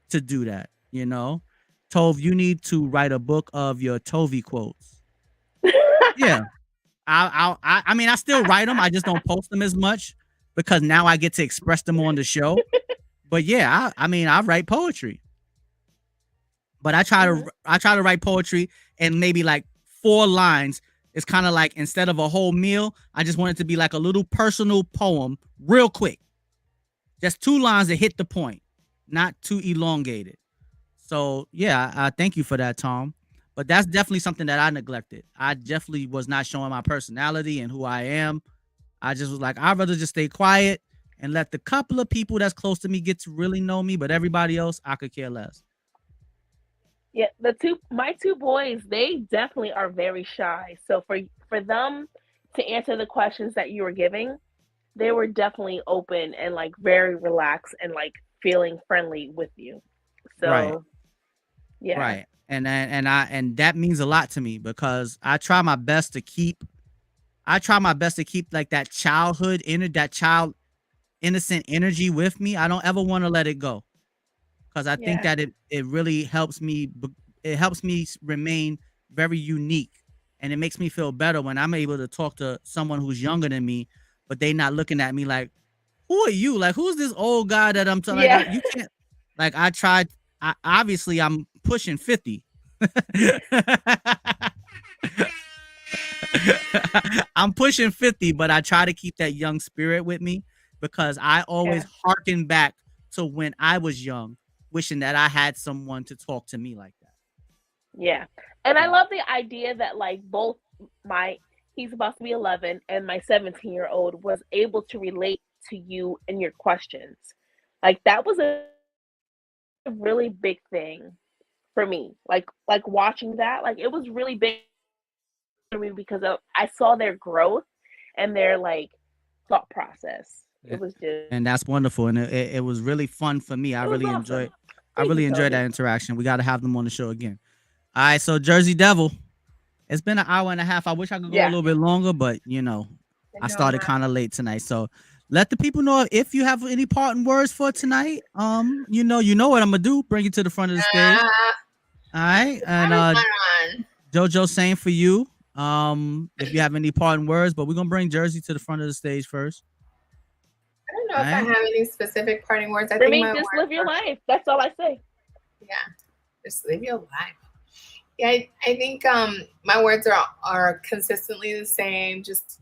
to do that, you know. Tove, you need to write a book of your Tovey quotes. Yeah. I mean, I still write them. I just don't post them as much because now I get to express them on the show. But yeah, I mean, I write poetry. But I try to write poetry and maybe like 4 lines. It's kind of like instead of a whole meal, I just want it to be like a little personal poem real quick. Just 2 lines that hit the point, not too elongated. So, yeah, I thank you for that, Tom. But that's definitely something that I neglected. I definitely was not showing my personality and who I am. I just was like, I'd rather just stay quiet and let the couple of people that's close to me get to really know me. But everybody else, I could care less. Yeah, my 2 boys, they definitely are very shy. So for them to answer the questions that you were giving, they were definitely open and like very relaxed and like feeling friendly with you. So right. Yeah. Right. And that means a lot to me because I try my best to keep like that child innocent energy with me. I don't ever want to let it go. Because I think that it really helps me. It helps me remain very unique, and it makes me feel better when I'm able to talk to someone who's younger than me, but they not looking at me like, "Who are you? Like, who's this old guy that I'm talking?" Like, you can't. Like, obviously I'm pushing 50. I'm pushing 50, but I try to keep that young spirit with me because I always harken back to when I was young, wishing that I had someone to talk to me like that. Yeah. And I love the idea that like both he's about to be 11 and my 17-year-old was able to relate to you and your questions. Like that was a really big thing for me. Like watching that, like it was really big for me because I saw their growth and their like thought process. It was just, and that's wonderful, and it was really fun for me. I really enjoyed that interaction. We got to have them on the show again. All right, so Jersey Devil, it's been an hour and a half. I wish I could go a little bit longer, but you know, I started kind of late tonight. So let the people know if you have any parting words for tonight. You know what I'm gonna do. Bring you to the front of the stage. All right, and JoJo, same for you. If you have any parting words, but we're gonna bring Jersey to the front of the stage first. I don't know if I have any specific parting words. For me, just live your life. That's all I say. Yeah, just live your life. Yeah, I think my words are consistently the same. Just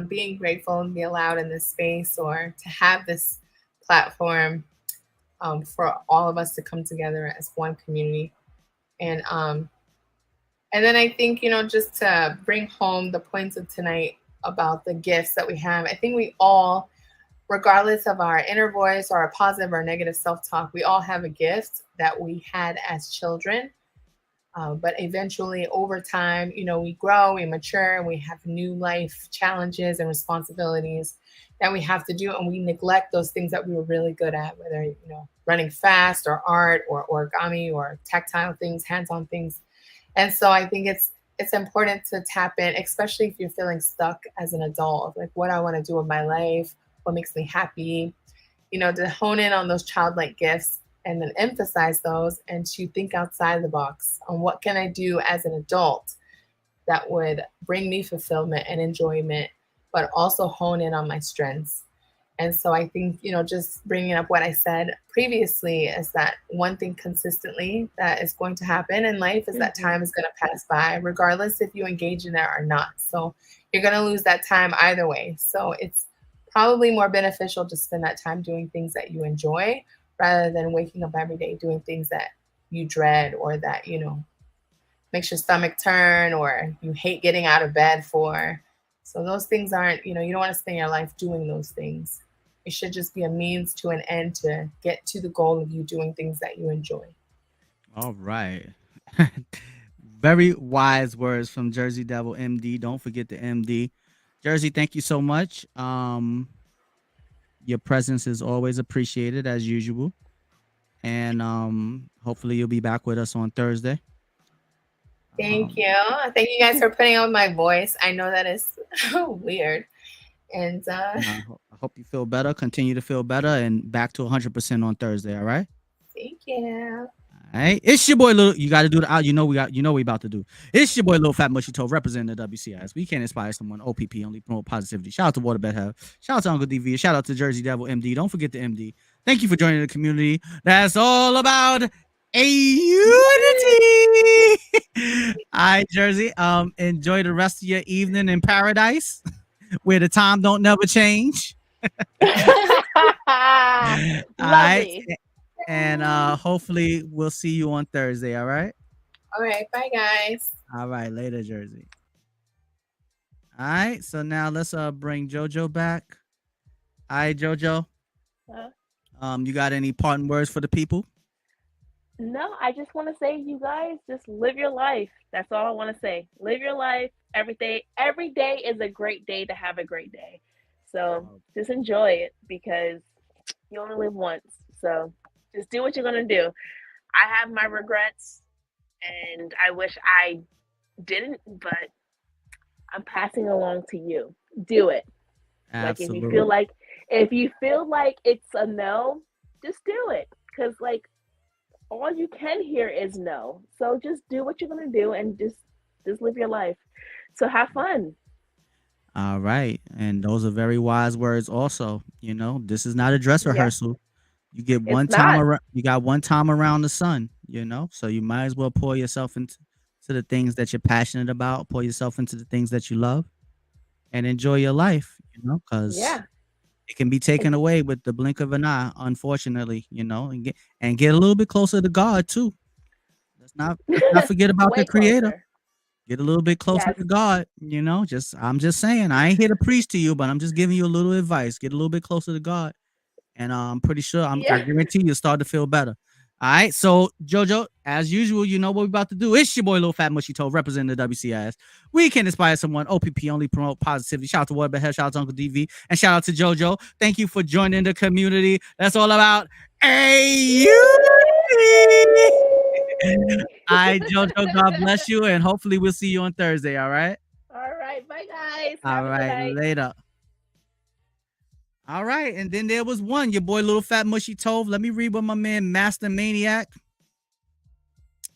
being grateful and be allowed in this space or to have this platform for all of us to come together as one community. And then I think, just to bring home the points of tonight about the gifts that we have. I think we all, regardless of our inner voice or our positive or negative self-talk, we all have a gift that we had as children. But eventually over time, we grow, we mature, and we have new life challenges and responsibilities that we have to do. And we neglect those things that we were really good at, whether, running fast or art or origami or tactile things, hands-on things. And so I think it's important to tap in, especially if you're feeling stuck as an adult, like what I want to do with my life, what makes me happy, to hone in on those childlike gifts and then emphasize those and to think outside the box on what can I do as an adult that would bring me fulfillment and enjoyment, but also hone in on my strengths. And so I think, just bringing up what I said previously is that one thing consistently that is going to happen in life is that time is going to pass by, regardless if you engage in it or not. So you're going to lose that time either way. So it's probably more beneficial to spend that time doing things that you enjoy rather than waking up every day doing things that you dread or that, makes your stomach turn or you hate getting out of bed for. So those things aren't, you don't want to spend your life doing those things. It should just be a means to an end to get to the goal of you doing things that you enjoy. All right. Very wise words from Jersey Devil MD. Don't forget the MD. Jersey, thank you so much. Your presence is always appreciated as usual. And hopefully you'll be back with us on Thursday. Thank you. Thank you guys for putting on my voice. I know that is weird. And I hope you feel better. Continue to feel better and back to 100% on Thursday. All right. Thank you. All right, it's your boy Little. You got to do the out. We about to do. It's your boy Little Fat Mushy Toe representing the WCIS. We can't inspire someone. OPP only promote positivity. Shout out to Waterbed Health. Shout out to Uncle DV. Shout out to Jersey Devil MD. Don't forget the MD. Thank you for joining the community. That's all about a unity. All right, Jersey. Enjoy the rest of your evening in paradise, where the time don't never change. Lovely. Right. And hopefully we'll see you on Thursday. All right. All right. Bye, guys. All right. Later, Jersey. All right. So now let's bring JoJo back. All right, JoJo. You got any parting words for the people? No, I just want to say, you guys, just live your life. That's all I want to say. Live your life every day. Every day is a great day to have a great day. So just enjoy it because you only live once. So just do what you're going to do. I have my regrets and I wish I didn't, but I'm passing along to you. Do it. Absolutely. Like if you feel like it's a no, just do it. Because like all you can hear is no. So just do what you're going to do and just live your life. So have fun. All right. And those are very wise words also. This is not a dress rehearsal. You get one time around. You got one time around the sun, so you might as well pour yourself into the things that you're passionate about, pour yourself into the things that you love and enjoy your life, because it can be taken away with the blink of an eye, unfortunately, and get a little bit closer to God too. Let's not forget about the Creator. Closer. Get a little bit closer to God, I'm just saying, I ain't here to preach to you, but I'm just giving you a little advice. Get a little bit closer to God. And I'm pretty sure, I guarantee you'll start to feel better. All right. So, JoJo, as usual, you know what we're about to do. It's your boy, Little Fat Mushy Toe, representing the WCIS. We can inspire someone. OPP only promote positivity. Shout out to Waterbed Health. Shout out to Uncle DV. And shout out to JoJo. Thank you for joining the community. That's all about a unity. All right, JoJo, God bless you. And hopefully we'll see you on Thursday. All right. All right. Bye, guys. All right. Later. All right, and then there was one, your boy Little Fat Mushy Tove. Let me read what my man Master Maniac.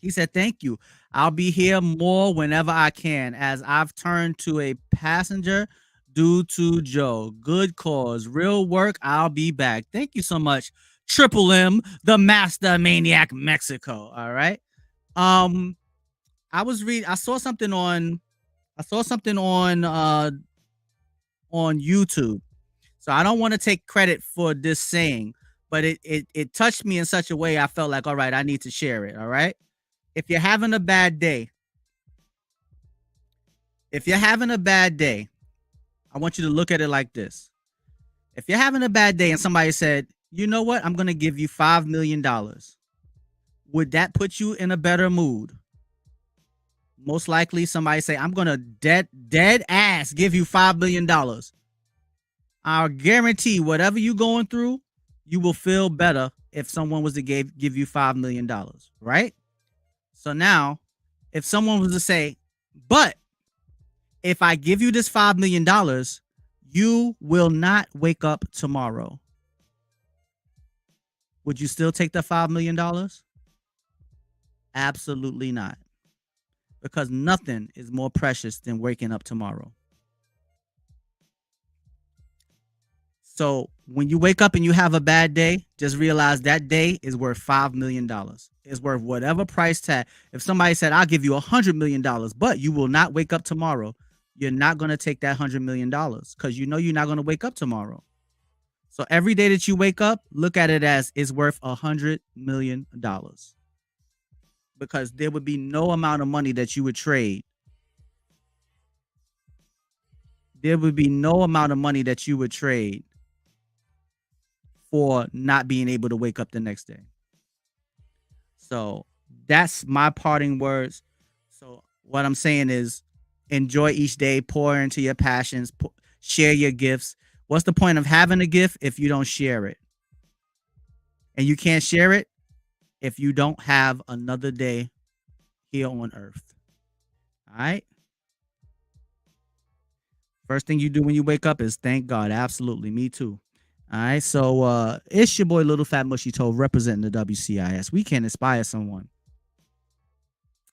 He said, "Thank you. I'll be here more whenever I can, as I've turned to a passenger due to Joe. Good cause, real work. I'll be back. Thank you so much, Triple M, the Master Maniac Mexico." All right. I saw something on YouTube. So I don't want to take credit for this saying, but it touched me in such a way I felt like, all right, I need to share it. All right. If you're having a bad day, I want you to look at it like this. If you're having a bad day and somebody said, you know what, I'm going to give you $5 million. Would that put you in a better mood? Most likely somebody say, I'm going to dead ass give you $5 million. I'll guarantee whatever you're going through, you will feel better if someone was to give you $5 million, right? So now, if someone was to say, but if I give you this $5 million, you will not wake up tomorrow. Would you still take the $5 million? Absolutely not. Because nothing is more precious than waking up tomorrow. So when you wake up and you have a bad day, just realize that day is worth $5 million. It's worth whatever price tag. If somebody said, I'll give you $100 million, but you will not wake up tomorrow, you're not going to take that $100 million because you know you're not going to wake up tomorrow. So every day that you wake up, look at it as it's worth $100 million, because there would be no amount of money that you would trade. There would be no amount of money that you would trade for not being able to wake up the next day. So that's my parting words. So what I'm saying is enjoy each day, pour into your passions, share your gifts. What's the point of having a gift if you don't share it? And you can't share it if you don't have another day here on earth. All right? First thing you do when you wake up is thank God. Absolutely. Me too. All right. So it's your boy Little Fat Mushy Toe representing the WCIS. We can inspire someone.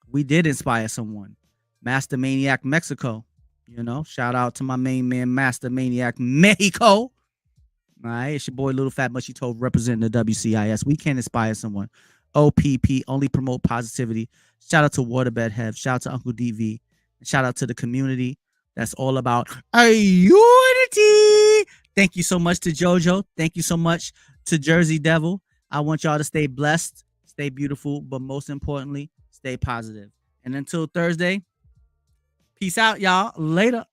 We did inspire someone. Master Maniac Mexico. You know, shout out to my main man, Master Maniac Mexico. All right. It's your boy Little Fat Mushy Toe representing the WCIS. We can inspire someone. OPP, only promote positivity. Shout out to Waterbed Hev. Shout out to Uncle DV. And shout out to the community. That's all about a unity. Thank you so much to JoJo. Thank you so much to Jersey Devil. I want y'all to stay blessed, stay beautiful, but most importantly, stay positive. And until Thursday, peace out, y'all. Later.